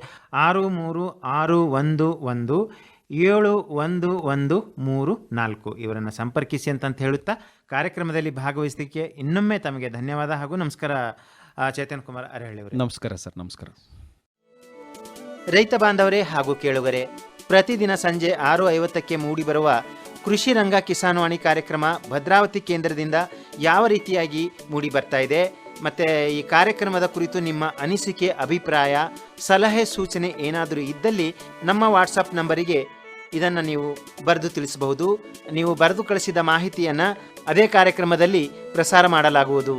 [SPEAKER 1] 6361171134. ಇವರನ್ನು ಸಂಪರ್ಕಿಸಿ ಅಂತ ಹೇಳುತ್ತಾ ಕಾರ್ಯಕ್ರಮದಲ್ಲಿ ಭಾಗವಹಿಸಲಿಕ್ಕೆ ಇನ್ನೊಮ್ಮೆ ತಮಗೆ ಧನ್ಯವಾದ ಹಾಗೂ ನಮಸ್ಕಾರ ಚೇತನ್ ಕುಮಾರ್ ಅರೆಹಳ್ಳಿ ಅವರೇ.
[SPEAKER 2] ನಮಸ್ಕಾರ ಸರ್. ನಮಸ್ಕಾರ.
[SPEAKER 1] ರೈತ ಬಾಂಧವರೇ ಹಾಗೂ ಕೇಳುಗರೆ, ಪ್ರತಿದಿನ ಸಂಜೆ 6:50ಕ್ಕೆ ಮೂಡಿಬರುವ ಕೃಷಿ ರಂಗ ಕಿಸಾನ್ವಾಣಿ ಕಾರ್ಯಕ್ರಮ ಭದ್ರಾವತಿ ಕೇಂದ್ರದಿಂದ ಯಾವ ರೀತಿಯಾಗಿ ಮೂಡಿ ಬರ್ತಾ ಇದೆ, ಮತ್ತು ಈ ಕಾರ್ಯಕ್ರಮದ ಕುರಿತು ನಿಮ್ಮ ಅನಿಸಿಕೆ, ಅಭಿಪ್ರಾಯ, ಸಲಹೆ, ಸೂಚನೆ ಏನಾದರೂ ಇದ್ದಲ್ಲಿ ನಮ್ಮ ವಾಟ್ಸಪ್ ನಂಬರಿಗೆ ಇದನ್ನು ನೀವು ಬರೆದು ತಿಳಿಸಬಹುದು. ನೀವು ಬರೆದು ಕಳಿಸಿದ ಮಾಹಿತಿಯನ್ನು ಅದೇ ಕಾರ್ಯಕ್ರಮದಲ್ಲಿ ಪ್ರಸಾರ ಮಾಡಲಾಗುವುದು.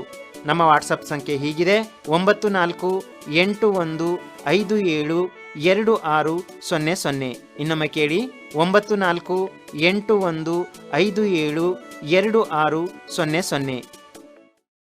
[SPEAKER 1] ನಮ್ಮ ವಾಟ್ಸಪ್ ಸಂಖ್ಯೆ ಹೀಗಿದೆ: 9481572600. ಇನ್ನೊಮ್ಮೆ ಕೇಳಿ: 9481572600.